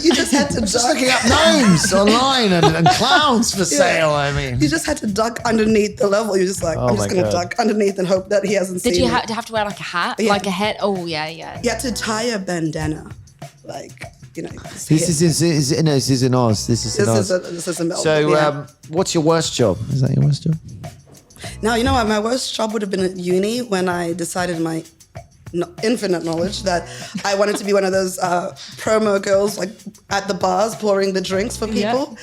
You just had to
just looking up gnomes online and clowns for sale. I mean,
you just had to duck underneath the level. You're just like, I'm just going to duck underneath and hope that he hasn't seen.
Did you have to wear like a hat, like a head? Oh yeah.
You had to tie a bandana, like
This is in Oz. This is in Melbourne. So, what's your worst job? Is that your worst job?
Now, you know what? My worst job would have been at uni when I decided my infinite knowledge that I wanted to be one of those promo girls, like at the bars pouring the drinks for people. Yeah.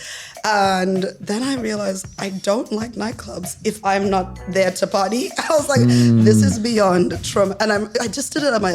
And then I realized I don't like nightclubs if I'm not there to party. I was like, this is beyond trauma. And I just did it at my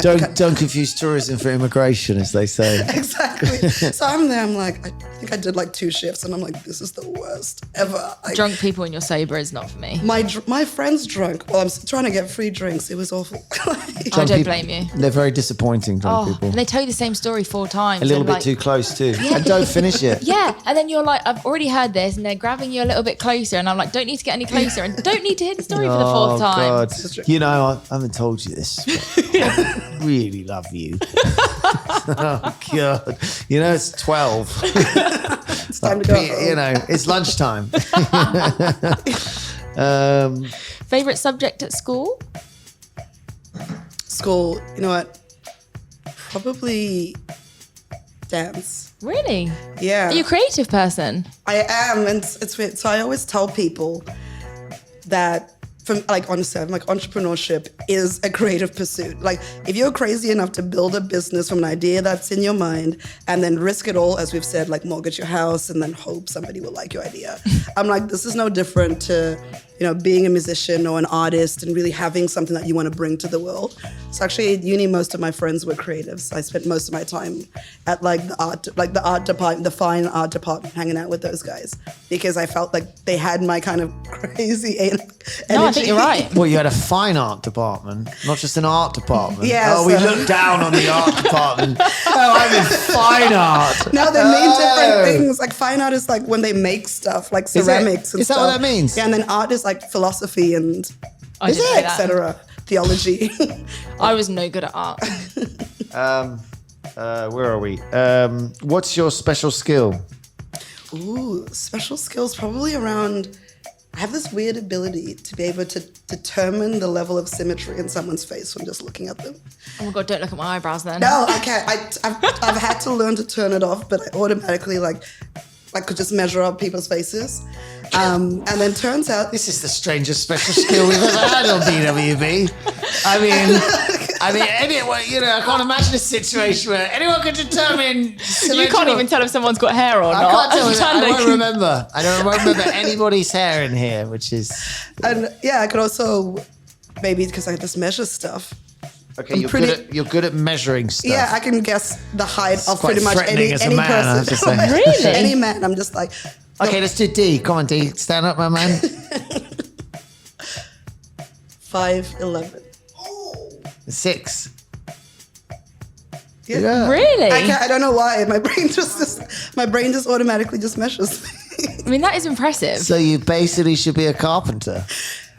don't confuse tourism for immigration, as they say.
Exactly. So I'm there. I'm like, I think I did like 2 shifts, and I'm like, this is the worst ever.
Drunk people when you're sober is not for me.
My friends drunk. Well, I'm trying to get free drinks. It was awful.
I don't blame you.
They're very disappointing, drunk people.
And they tell you the same story 4 times.
A little bit too close too. Yeah. And don't finish it.
Yeah. And then you're like, I've already heard this, and they're grabbing you a little bit closer, and I'm like, don't need to get any closer, and don't need to hear the story for the 4th time.
God. You know, I haven't told you this, but I really love you. Oh God. You know, it's 12.
It's time to go home.
You know, it's lunchtime.
Favorite subject at school?
School, you know what? Probably dance.
Really?
Yeah.
Are you a creative person?
I am, and it's weird. So I always tell people that, honestly, I'm like, entrepreneurship is a creative pursuit. Like, if you're crazy enough to build a business from an idea that's in your mind and then risk it all, as we've said, like mortgage your house and then hope somebody will like your idea. I'm like, this is no different to, being a musician or an artist and really having something that you want to bring to the world. So actually at uni, most of my friends were creatives. I spent most of my time at the art department, the fine art department, hanging out with those guys because I felt like they had my kind of crazy energy.
No, I think you're right.
Well, you had a fine art department, not just an art department.
Yeah.
We look down on the art department. I'm in fine art.
No, they mean different things. Like fine art is like when they make stuff, like ceramics and stuff.
Is that what that means?
Yeah, and then art is like philosophy and etc. Theology.
I was no good at art.
Where are we? What's your special skill?
Ooh, special skills probably around. I have this weird ability to be able to determine the level of symmetry in someone's face from just looking at them.
Oh my God, don't look at my eyebrows then.
No, I can't. I've had to learn to turn it off, but I automatically could just measure up people's faces. And then turns out...
This is the strangest special skill we've ever had on BWB. I mean, anyone, I can't imagine a situation where anyone could determine...
You can't even tell if someone's got hair or not.
I can't tell. I won't remember. I won't remember anybody's hair in here, which is...
And yeah, I could also, maybe because I just measure stuff.
Okay, you're good at measuring stuff.
Yeah, I can guess the height of pretty much any
man,
person.
I have to say.
Really?
Any man. I'm just like...
Okay, let's do D. Come on, D. Stand up, my man.
5'11".
6.
Yeah.
Really?
I don't know why. My brain just automatically just measures.
I mean, that is impressive.
So you basically should be a carpenter.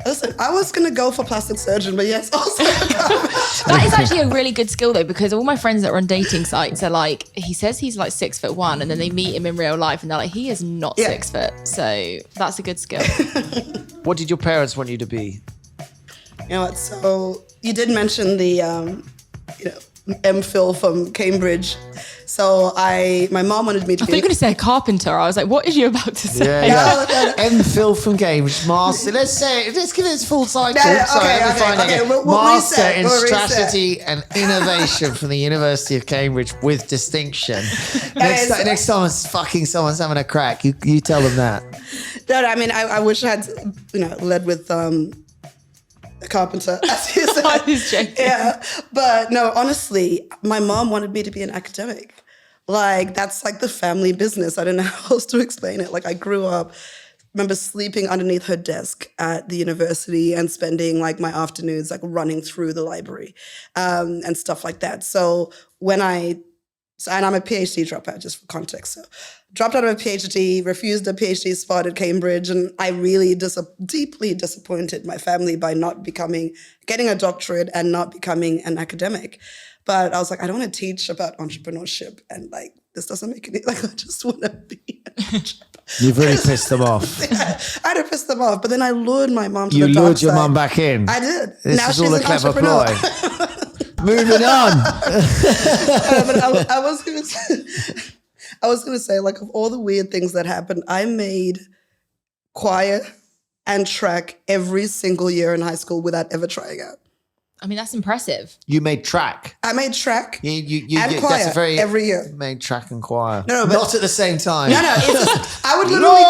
Listen, I was going to go for plastic surgeon, but yes, also a carpenter.
That is actually a really good skill though, because all my friends that are on dating sites are like, he says he's like 6'1", and then they meet him in real life and they're like, he is not 6 foot. So that's a good skill.
What did your parents want you to be?
You know what? So you did mention the, MPhil from Cambridge. So my mom wanted me to
I
be...
thought you were going to say a carpenter. I was like, what is you about to say?
Yeah. MPhil from Cambridge, master. Let's give it its full title. Master in strategy and innovation from the University of Cambridge with distinction. Next time someone's having a crack, you tell them that.
No, I mean, I wish I had, led with... a carpenter, as you said.
I was joking.
Yeah, but no, honestly, my mom wanted me to be an academic. Like, that's like the family business. I don't know how else to explain it. Like, I grew up, remember sleeping underneath her desk at the university and spending like my afternoons like running through the library and stuff like that. So and I'm a PhD dropout, just for context. So dropped out of a PhD, refused a PhD spot at Cambridge, and I really deeply disappointed my family by getting a doctorate and not becoming an academic. But I was like, I don't want to teach about entrepreneurship, and like, this doesn't make any, I just want to be an entrepreneur.
You've really pissed them off.
Yeah, I had to piss them off, but then I lured my mom to
the dark side. You lured your
side.
mum back in.
I did.
This
now
is
she's
all a
an
clever
entrepreneur.
ploy. Moving on.
But I was gonna say, like, of all the weird things that happened, I made choir and track every single year in high school without ever trying out.
I mean, that's impressive.
You made track.
I made track and choir
that's a very,
every year.
Made track and choir.
No, but
not at the same time.
No, it's just, I would literally,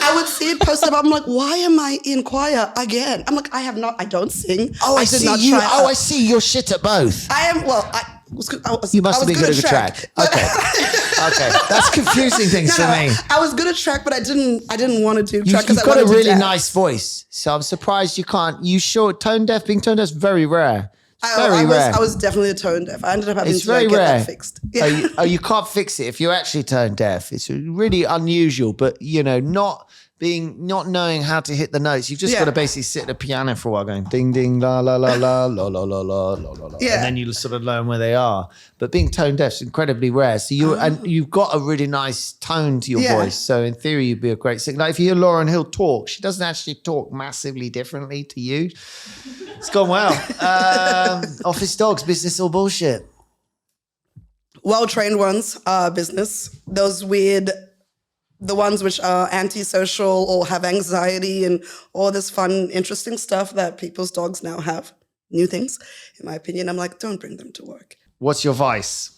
I would see it posted up. I'm like, why am I in choir again? I'm like, I don't sing.
I
did
see
not
you.
try out.
I see. You're shit at both.
I am. Well,
You must have been good at track. Okay. Okay. That's confusing things for me.
I was good at track, but I didn't want to do track because
You've got a really nice voice. So I'm surprised you can't. You sure being tone deaf is very rare. It's very rare.
I was definitely tone deaf. I ended up having
It's
to
very
get
rare.
that fixed. Yeah.
You can't fix it if you're actually tone deaf. It's really unusual, but not knowing how to hit the notes. You've just got to basically sit at a piano for a while going ding, ding, la, la, la, la, la, la, la, la, la, la.
Yeah.
And then you sort of learn where they are. But being tone deaf is incredibly rare. So and you've got a really nice tone to your voice. So in theory, you'd be a great singer. Like if you hear Lauryn Hill talk, she doesn't actually talk massively differently to you. It's gone well. Office dogs, business or bullshit?
Well-trained ones are business. Those weird, the ones which are antisocial or have anxiety and all this fun, interesting stuff that people's dogs now have. New things, in my opinion. I'm like, don't bring them to work.
What's your vice?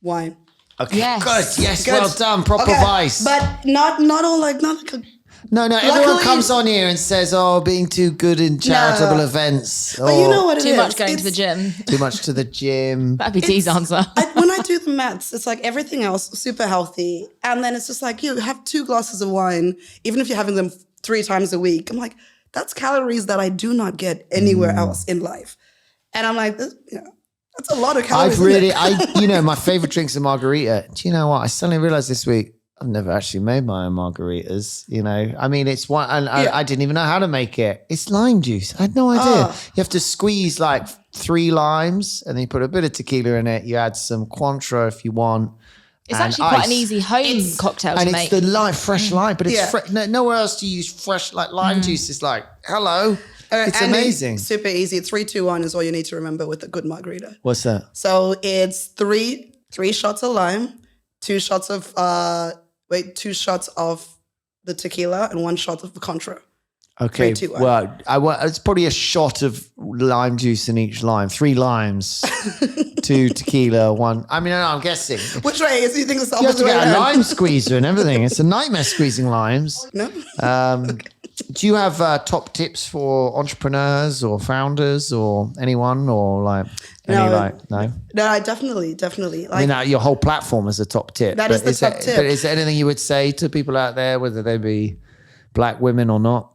Wine.
Okay,
Yes.
good. Yes, well done. Proper vice.
But not all like, not like a...
No, everyone comes on here and says, being too good in charitable events.
But you know what it is?
Too much going to the gym.
Too much to the gym.
That'd be T's answer.
When I do the maths, it's like everything else super healthy. And then it's just like, you have 2 glasses of wine, even if you're having them 3 times a week. I'm like, that's calories that I do not get anywhere else in life. And I'm like, that's a lot of calories.
My favorite drink's a margarita. Do you know what? I suddenly realized this week, I've never actually made my own margaritas, I mean, it's one, and I didn't even know how to make it. It's lime juice. I had no idea. You have to squeeze like 3 limes and then you put a bit of tequila in it. You add some Cointreau if you want.
It's actually quite an easy home cocktail to make.
And it's the fresh lime, but it's nowhere else do you use fresh, like lime juice. It's like, hello. It's amazing.
It's super easy. 3, 2, 1 is all you need to remember with a good margarita.
What's that?
So it's 3 shots of lime, 2 shots of 2 shots of the tequila and 1 shot of the Cointreau.
Okay,
3, 2, 1.
well, it's probably a shot of lime juice in each lime. 3 limes, 2 tequila, 1. I mean, I'm guessing.
Which way is you think it's the
You have to
opposite way
get a
around?
lime squeezer and everything. It's a nightmare squeezing limes.
No.
Do you have top tips for entrepreneurs or founders or anyone or no?
No, I definitely. Like,
I mean, your whole platform is a top tip.
That is the top tip.
But is there anything you would say to people out there, whether they be Black women or not?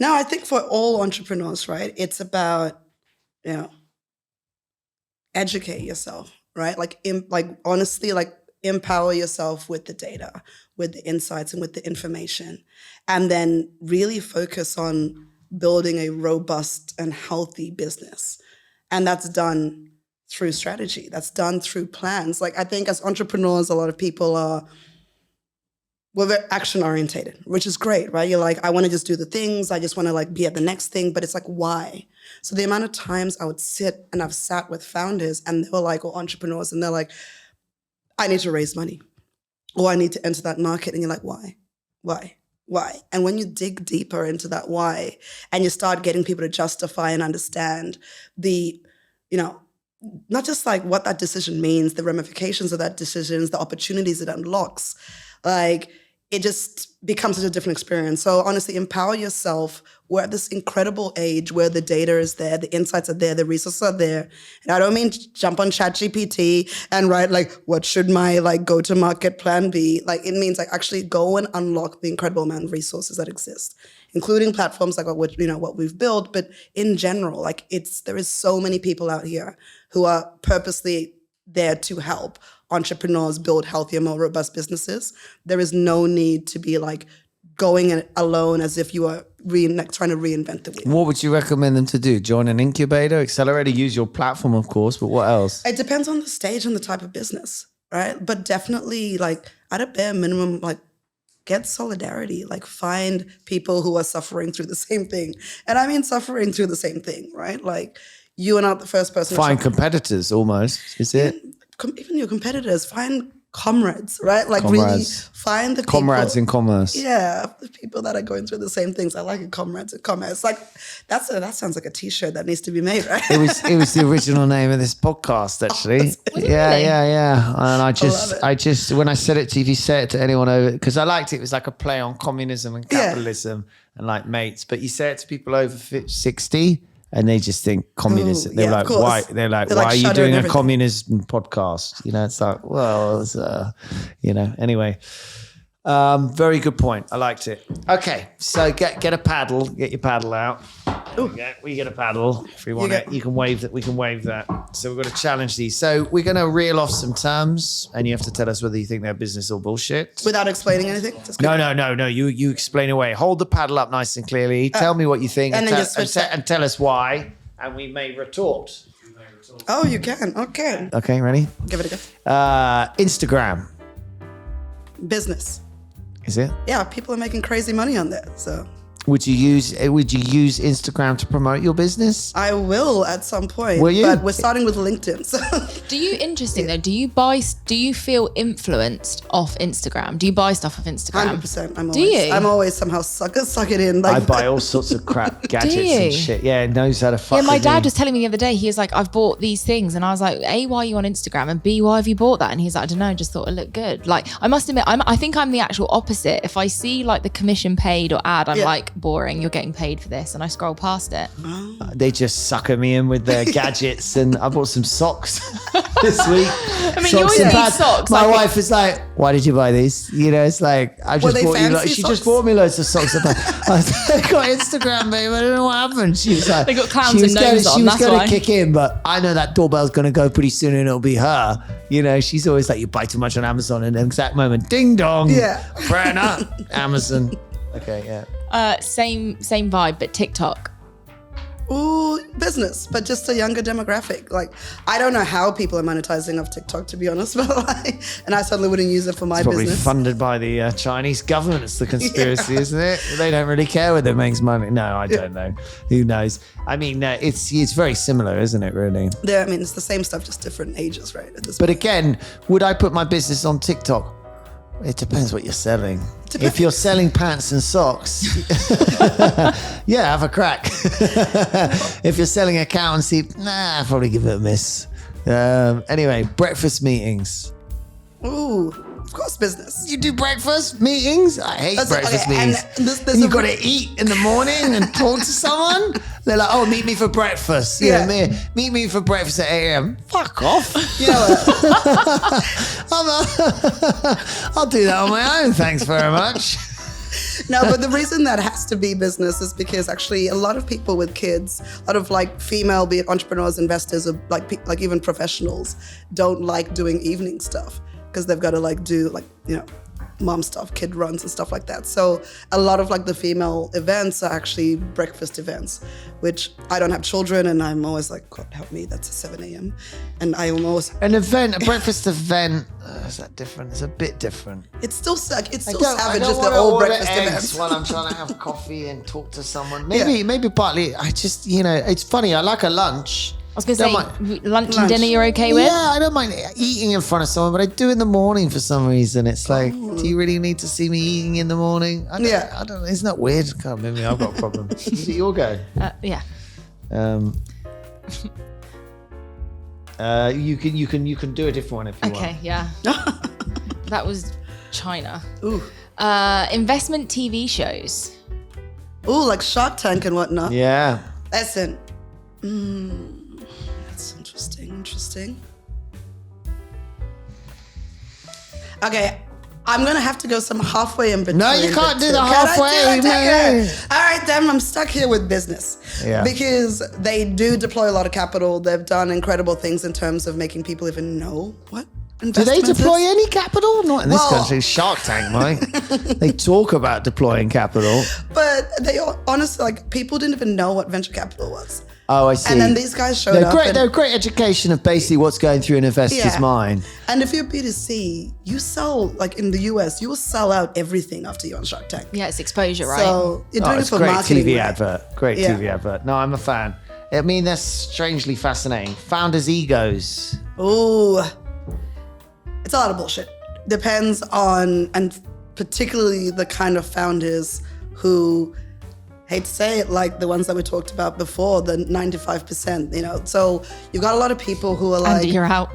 No, I think for all entrepreneurs, right, it's about, educate yourself, right? Like honestly, like empower yourself with the data, with the insights and with the information, and then really focus on building a robust and healthy business. And that's done through strategy. That's done through plans. Like I think as entrepreneurs, a lot of people we're very action orientated, which is great, right? You're like, I want to just do the things. I just want to like be at the next thing, but it's like, why? So the amount of times I would sit and I've sat with founders and they were like, or entrepreneurs, and they're like, I need to raise money or I need to enter that market. And you're like, why? And when you dig deeper into that why and you start getting people to justify and understand the, not just like what that decision means, the ramifications of that decision, the opportunities it unlocks, like it just becomes such a different experience. So honestly, empower yourself. We're at this incredible age where the data is there, the insights are there, the resources are there. And I don't mean jump on ChatGPT and write like, what should my like go-to-market plan be? Like it means like actually go and unlock the incredible amount of resources that exist, including platforms like what we've built. But in general, like there is so many people out here who are purposely there to help entrepreneurs build healthier, more robust businesses. There is no need to be like going it alone as if you are trying to reinvent the wheel.
What would you recommend them to do? Join an incubator, accelerator, use your platform, of course, but what else?
It depends on the stage and the type of business, right? But definitely like at a bare minimum, like get solidarity, like find people who are suffering through the same thing. And I mean suffering through the same thing, right? Like you are not the first person.
Find competitors almost, is it?
Even your competitors, find comrades, right? Like
Comrades.
really find the people.
Comrades in commerce.
Yeah, the people that are going through the same things. I like it, comrades in commerce. Like that sounds like a T-shirt that needs to be made, right?
It was the original name of this podcast, actually. Yeah. And I just when I said it to you, if you say it to anyone over, because I liked it was like a play on communism and capitalism and like mates. But you say it to people over 60. And they just think communism. They're like, why? They're like, why are you doing a communism podcast? You know, it's like, well, it's, anyway. Very good point. I liked it. Okay, so get a paddle. Get your paddle out. We get a paddle if we want it. You can wave that. We can wave that. So we've got to challenge these. So we're going to reel off some terms, and you have to tell us whether you think they're business or bullshit.
Without explaining anything?
No. You explain away. Hold the paddle up nice and clearly. Tell me what you think, and tell us why, and we may retort.
Oh, you can. Okay.
Okay, ready?
Give it a go.
Instagram.
Business.
Is it?
Yeah, people are making crazy money on there. So
would you use Instagram to promote your business?
I will at some point.
Will you?
But we're starting with LinkedIn. So.
Though, do you feel influenced off Instagram? Do you buy stuff off Instagram?
100%. I'm always somehow suck it in. Like,
I buy all sorts of crap gadgets and shit. Yeah, it knows how to fuck.
Yeah, my dad was telling me the other day, he was like, I've bought these things. And I was like, A, why are you on Instagram? And B, why have you bought that? And he's like, I don't know, just thought it looked good. Like, I must admit, I think I'm the actual opposite. If I see like the commission paid or ad, I'm like, boring, you're getting paid for this, and I scroll past it.
They just sucker me in with their gadgets, and I bought some socks this week.
I mean, you always need socks.
My wife is like, "Why did you buy these?" You know, it's like I just bought you. She just bought me loads of socks. I got Instagram, babe. I don't know what happened. She was like,
they got clowns and nose on.
She was going to kick in, but I know that doorbell's going to go pretty soon, and it'll be her. You know, she's always like, "You buy too much on Amazon," and at the exact moment, ding dong.
Yeah,
Brenna, Amazon. Okay, yeah.
Same vibe, but TikTok.
Ooh, business, but just a younger demographic. Like, I don't know how people are monetizing off TikTok, to be honest, but and I certainly wouldn't use it for my business.
Probably funded by the Chinese government. It's the conspiracy, isn't it? They don't really care whether it makes money. No, I don't know. Who knows? I mean, it's very similar, isn't it? Really?
Yeah, I mean, it's the same stuff, just different ages, right? At this
but
point.
Again, would I put my business on TikTok? It depends what you're selling. If you're selling pants and socks, yeah, have a crack. If you're selling accountancy, I'll probably give it a miss. Anyway, breakfast meetings.
Ooh, of course, business.
You do breakfast meetings? I hate breakfast meetings. You got to eat in the morning and talk to someone. They're like, oh, meet me for breakfast. Yeah, meet me for breakfast at 8 a.m. Fuck off. You know I'll do that on my own. Thanks very much.
No, but the reason that has to be business is because actually a lot of people with kids, a lot of like female, be it entrepreneurs, investors, or like even professionals, don't like doing evening stuff because they've got to like do like, you know, mom stuff, kid runs and stuff like that. So a lot of like the female events are actually breakfast events, which I don't have children and I'm always like, God help me, that's a 7 a.m. And I almost...
a breakfast event, is that different? It's a bit different.
It's still savage as the old breakfast events.
While I'm trying to have coffee and talk to someone. Maybe partly, I just, you know, it's funny, I like a lunch.
I was going to say, lunch and dinner you're okay with?
Yeah, I don't mind eating in front of someone, but I do in the morning for some reason. It's like, do you really need to see me eating in the morning? I don't know. Isn't that weird? Can't remember. I've got a problem. Is it your go?
Yeah.
You can do a different one if you want.
Okay, yeah. That was China.
Ooh.
Investment TV shows.
Ooh, like Shark Tank and whatnot.
Yeah.
Listen. That's interesting. Okay, I'm gonna have to go some halfway in between.
No, you can't do the halfway.
All right, then I'm stuck here with business.
Yeah.
Because they do deploy a lot of capital. They've done incredible things in terms of making people even know what
do they deploy any capital? Not in this country. Shark Tank, Mike. They talk about deploying capital.
But they honestly, like, people didn't even know what venture capital was.
Oh, I see.
And then these guys showed up.
They're a great education of basically what's going through an investor's mind.
And if you're B2C, you sell, like in the US, you will sell out everything after you're on Shark Tank.
Yeah, it's exposure, right?
So you're doing it for marketing.
TV
right?
advert. Great TV advert. No, I'm a fan. I mean, that's strangely fascinating. Founders' egos.
Ooh, it's a lot of bullshit. Depends on, and particularly the kind of founders who, hate to say it, like the ones that we talked about before, the 95%, you know. So you've got a lot of people who are like,
Andy, you're out.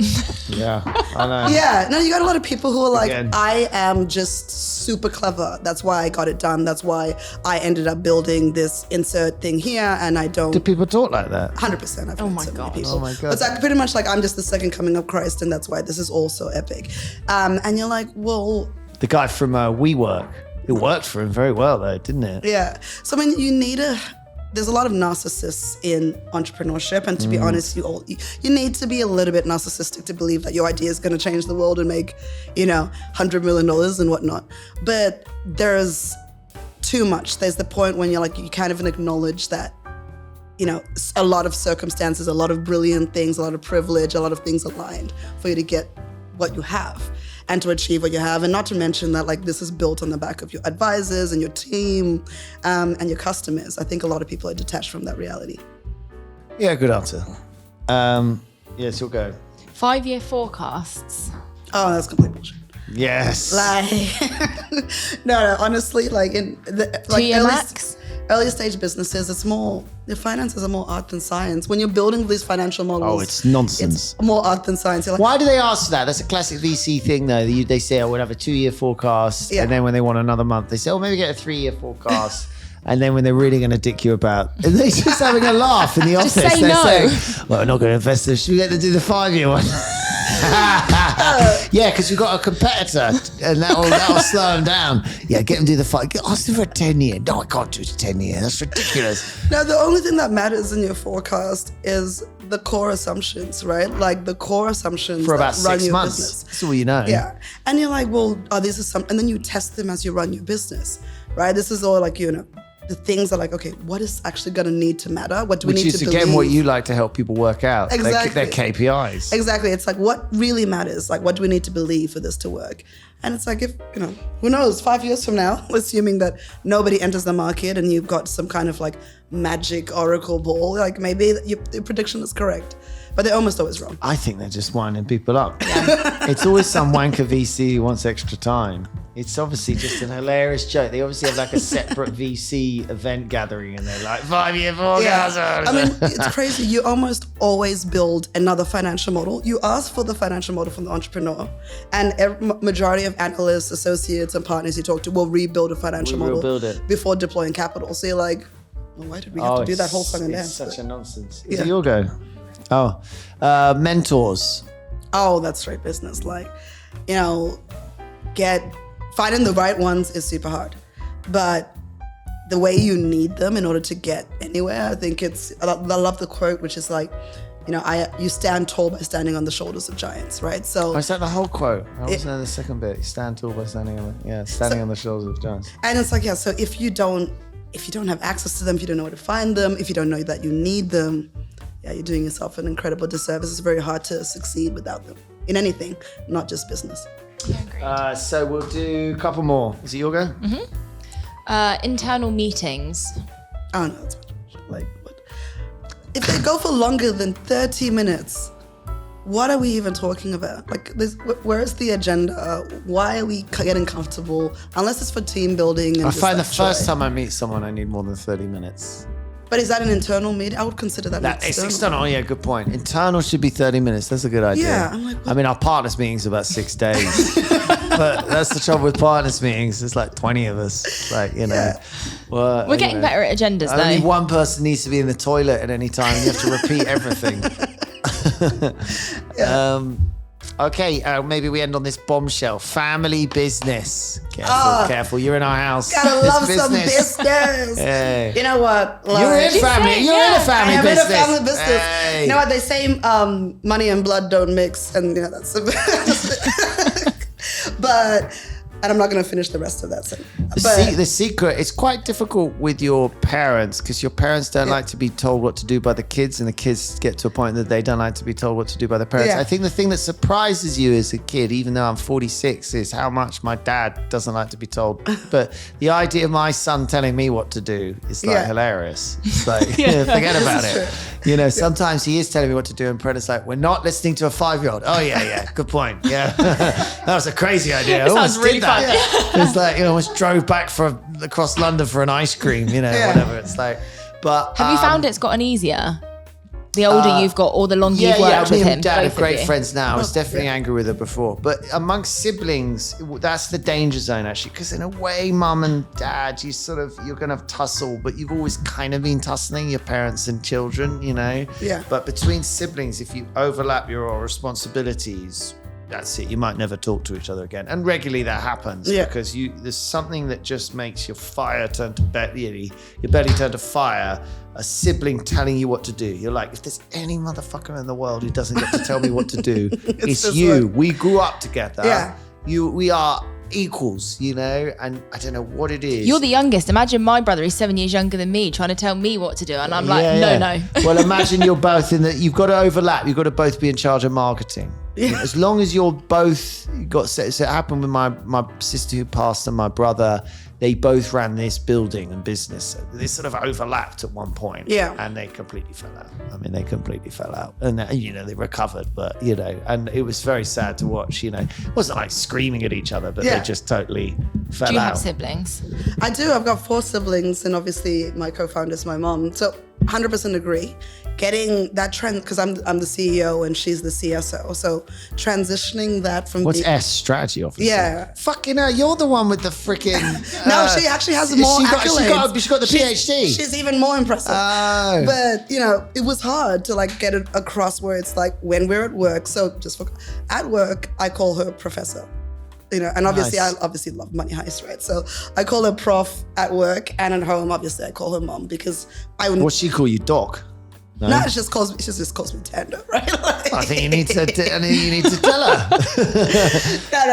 Yeah, I know.
yeah, no, you got a lot of people who are like,
Again.
I am just super clever. That's why I got it done. That's why I ended up building this insert thing here, and I don't.
Do people talk like that?
100%. I've
Oh
met
my
so many
God.
people.
Oh my God.
It's like pretty much like I'm just the second coming of Christ, and that's why this is all so epic. And you're like, well,
The guy from WeWork. It worked for him very well, though, didn't it?
yeah. So I mean, there's a lot of narcissists in entrepreneurship, and to be honest, you need to be a little bit narcissistic to believe that your idea is going to change the world and make, $100 million and whatnot. But there's too much. There's the point when you're like, you can't even acknowledge that, a lot of circumstances, a lot of brilliant things, a lot of privilege, a lot of things aligned for you to get what you have and to achieve what you have. And not to mention that, like, this is built on the back of your advisors and your team and your customers. I think a lot of people are detached from that reality.
Yeah, good answer. Yes, you'll go.
5-year forecasts.
Oh, that's complete bullshit.
Yes.
Like, no, honestly, like in the
2-year max.
Early stage businesses, the finances are more art than science. When you're building these financial models,
Oh, it's nonsense.
It's more art than science. You're like,
Why do they ask that? That's a classic VC thing, though. They say, we'll have a 2-year forecast.
Yeah.
And then when they want another month, they say, maybe get a 3-year forecast. And then when they're really going to dick you about, and they're just having a laugh in the office.
say
They're
no.
saying, well, we're not going to invest this. Should we get to do the 5-year one? Yeah, because you've got a competitor, and that'll slow them down. Yeah, get them to do the 5. Ask them for a 10-year. No, I can't do a 10-year. That's ridiculous.
no, the only thing that matters in your forecast is the core assumptions, right? Like the core assumptions
For about
that run
6
your
months.
business.
That's all you know.
Yeah. And you're like, well, these are some, and then you test them as you run your business, right? This is all like, the things are like, okay, what is actually going to need to matter? What do we
Which
need
is,
to believe?
again, what you like to help people work out.
Exactly.
Their KPIs.
Exactly. It's like, what really matters? Like, what do we need to believe for this to work? And it's like, if, who knows, 5 years from now, assuming that nobody enters the market and you've got some kind of like magic oracle ball, like maybe your prediction is correct. But they're almost always wrong.
I think they're just winding people up. It's always some wanker VC who wants extra time. It's obviously just an hilarious joke. They obviously have like a separate VC event gathering and they're like, 5-year forecast.
Yeah. I mean, it's crazy. You almost always build another financial model. You ask for the financial model from the entrepreneur, and majority of analysts, associates, and partners you talk to will rebuild a financial model before deploying capital. So you're like, well, why did we have to do that whole song and dance?
It's such a nonsense.
Yeah.
Is it your go? Oh, mentors.
Oh, that's straight business. Like, finding the right ones is super hard, but the way you need them in order to get anywhere, I think I love the quote, which is like, you stand tall by standing on the shoulders of giants, right? So
Is that the whole quote? I wasn't know the second bit. Stand tall by standing on the shoulders of giants.
And it's like, yeah, so if you don't have access to them, if you don't know where to find them, if you don't know that you need them, yeah, you're doing yourself an incredible disservice. It's very hard to succeed without them in anything, not just business.
So we'll do a couple more. Is it your go?
Mm-hmm. Internal meetings.
Oh no, that's like what? If they go for longer than 30 minutes, what are we even talking about? Like, where is the agenda? Why are we getting comfortable? Unless it's for team building. And
I find the first time I meet someone, I need more than 30 minutes.
But is that an internal meeting? I would consider that
It's external. Oh, yeah, good point. Internal should be 30 minutes. That's a good idea.
Yeah, I'm like, what?
our partners meetings are about 6 days. But that's the trouble with partners meetings. There's like 20 of us. Like,
Yeah.
Well,
We're getting better at agendas, though.
only one person needs to be in the toilet at any time. You have to repeat everything. Okay, maybe we end on this bombshell. Family business. Careful. You're in our house.
Gotta love some business.
Hey.
You know what?
You're in family. You're in a family business.
I'm in a family business.
Hey.
You know what? They say money and blood don't mix, and that's. But And I'm not going to finish the rest of that sentence.
The secret, it's quite difficult with your parents because your parents don't like to be told what to do by the kids, and the kids get to a point that they don't like to be told what to do by their parents.
Yeah.
I think the thing that surprises you as a kid, even though I'm 46, is how much my dad doesn't like to be told. But the idea of my son telling me what to do is like hilarious. It's like, forget about it. You know, sometimes he is telling me what to do, and Parental's like, we're not listening to a 5-year-old. Oh, yeah, good point. Yeah, that was a crazy idea.
It sounds really fun.
It's like, you almost drove back across London for an ice cream, you know, whatever. It's like, but
have you found it's gotten easier? The older you've got, or the longer you've worked with
me
him?
and Dad
both
are great
of you?
friends now. I was definitely angry with her before. But amongst siblings, that's the danger zone, actually. Because in a way, mum and dad, you're going to tussle, but you've always kind of been tussling, your parents and children, you know?
Yeah.
But between siblings, if you overlap your responsibilities, that's it. You might never talk to each other again. And regularly that happens because there's something that just makes your fire turn to belly, your belly turn to fire, a sibling telling you what to do. You're like, if there's any motherfucker in the world who doesn't get to tell me what to do, it's you. We grew up together.
Yeah.
We are equals, you know, and I don't know what it is.
You're the youngest. Imagine my brother, he's 7 years younger than me, trying to tell me what to do. And I'm like, no.
Well, imagine you're both you've got to overlap. You've got to both be in charge of marketing. Yeah. As long as you're both so it happened with my sister who passed and my brother. They both ran this building and business. So they sort of overlapped at one point.
Yeah.
And they completely fell out. I mean, they completely fell out. And, you know, they recovered, but, you know, and it was very sad to watch, you know. It wasn't like screaming at each other, but they just totally fell out.
Do you have siblings?
I do. I've got 4 siblings, and obviously my co-founder is my mom. So 100% agree. Getting that trend, because I'm the CEO and she's the CSO. So transitioning that from
what's S, strategy officer?
Yeah.
Fucking hell, you're the one with the freaking.
No, she actually has more accolades.
She got the PhD.
She's even more impressive.
Oh.
But you know, it was hard to like get it across where it's like when we're at work. So at work, I call her professor. You know, and obviously I obviously love Money Heist, right? So I call her prof at work, and at home, obviously I call her mom because I would.
What's she call you, doc?
No, she just calls me Tando, right? Like,
I think you need to tell her.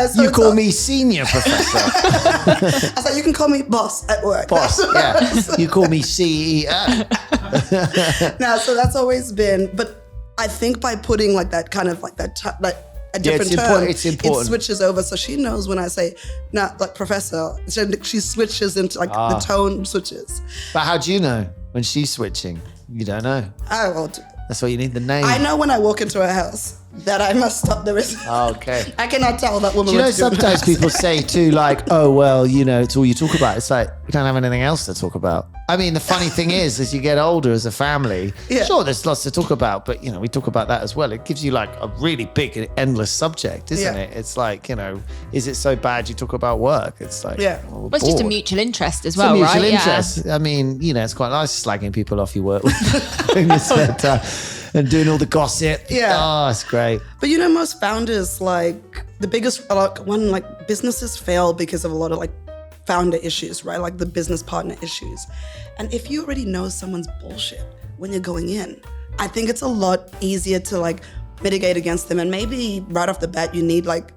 So
you call me senior professor.
I was like, you can call me boss at work.
Boss, yeah. You call me CEO.
No, so that's always been, but I think by putting like that kind of like that, like a different term,
it's important.
It switches over. So she knows when I say, no, like professor, she switches into like the tone switches.
But how do you know when she's switching? You don't know. That's why you need the name.
I know when I walk into a house that I must stop the risk.
Oh, okay.
I cannot tell that woman.
Do you know sometimes people say too, like, oh, well, you know, it's all you talk about. It's like, we don't have anything else to talk about. I mean, the funny thing is, as you get older as a family, sure, there's lots to talk about, but, you know, we talk about that as well. It gives you like a really big, endless subject, isn't it? It's like, you know, is it so bad you talk about work? It's like,
well, it's just a mutual interest as well, right?
Mutual interest. I mean, you know, it's quite nice slagging people off you work with. And doing all the gossip.
Yeah.
Oh, it's great.
But you know, most founders, like the biggest one, like businesses fail because of a lot of like founder issues, right? Like the business partner issues. And if you already know someone's bullshit when you're going in, I think it's a lot easier to like mitigate against them. And maybe right off the bat, you need like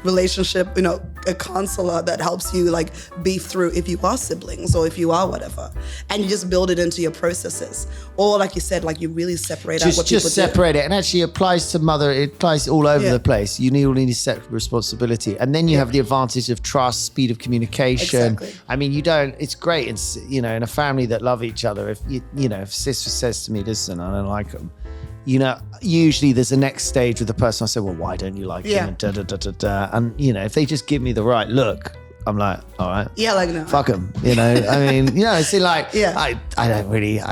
relationship, you know, a counselor that helps you like beef through if you are siblings or if you are whatever, and you just build it into your processes. Or like you said, like you really separate out what people do.
Just separate it, and actually applies to it applies all over the place. You need a set responsibility, and then you have the advantage of trust, speed of communication.
Exactly.
I mean, it's great, in a family that love each other. If sister says to me, listen, I don't like them. You know, usually there's a next stage with the person. I say, well, why don't you like him? And And, you know, if they just give me the right look, I'm like, all right.
Yeah, like no.
Fuck them, you know. I mean, you know, it's like,
I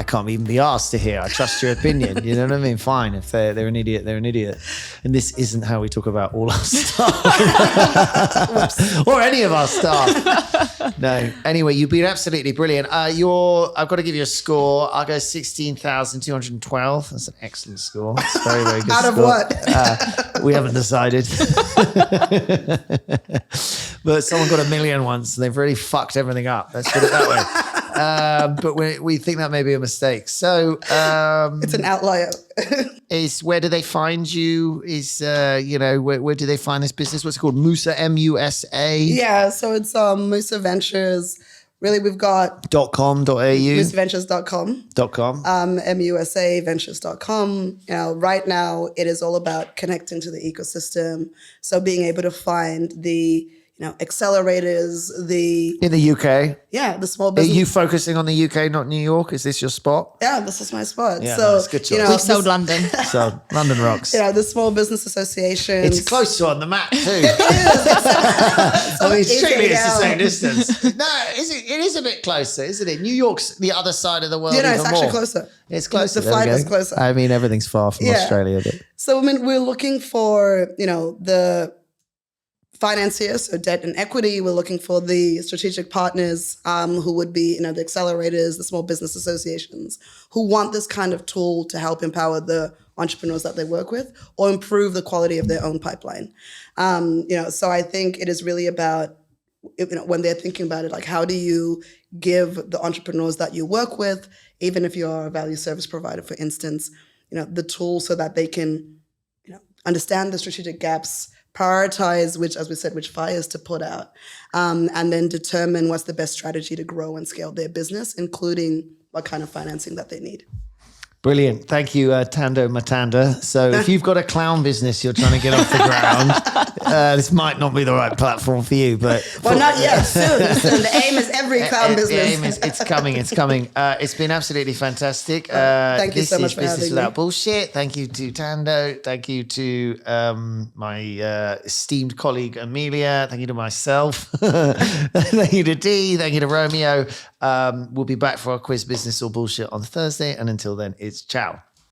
can't even be asked to hear. I trust your opinion. You know what I mean? Fine. If they're an idiot, they're an idiot. And this isn't how we talk about all our staff. Or any of our staff. No. Anyway, you've been absolutely brilliant. I've got to give you a score. I'll go 16,212. That's an excellent score. It's a very, very good
Out
score.
of what?
We haven't decided. But someone got 1 million once, and they've really fucked everything up. Let's put it that way. but we think that may be a mistake. So
It's an outlier.
where do they find you? Where do they find this business? What's it called? Musa, MUSA?
Yeah, so it's Musa Ventures. Really, we've got
.com.au,
musaventures.com,
.com.
musaventures.com. Right now it is all about connecting to the ecosystem. So being able to find the accelerators,
in the UK.
the small
Are
business.
you focusing on the UK, not New York? Is this your spot?
Yeah, this is my spot.
Yeah,
so
nice. Good choice.
We've sold London.
So London rocks.
the Small Business Association.
It's closer on the map too. Strictly it's the same distance. No, it is a bit closer, isn't it? New York's the other side of the world.
It's
even
actually
more.
closer.
It's closer.
The flight
There we
is
go.
closer.
I mean, everything's far from Australia. But.
So we're looking for the financiers, so debt and equity. We're looking for the strategic partners who would be the accelerators, the small business associations, who want this kind of tool to help empower the entrepreneurs that they work with or improve the quality of their own pipeline. So I think it is really about when they're thinking about it, like how do you give the entrepreneurs that you work with, even if you're a value service provider, for instance, the tool so that they can understand the strategic gaps, prioritize which fires to put out, and then determine what's the best strategy to grow and scale their business, including what kind of financing that they need.
Brilliant. Thank you, Tando Matanda. So if you've got a clown business you're trying to get off the ground, this might not be the right platform for you. But
not yet. Soon. The aim is every clown business.
The aim is it's coming. It's been absolutely fantastic.
Thank you so much for
This is Business
having
Without
me.
Bullshit. Thank you to Tando. Thank you to my esteemed colleague Amelia. Thank you to myself. Thank you to Dee. Thank you to Romeo. We'll be back for our quiz, Business or Bullshit, on Thursday. And until then, it's ciao.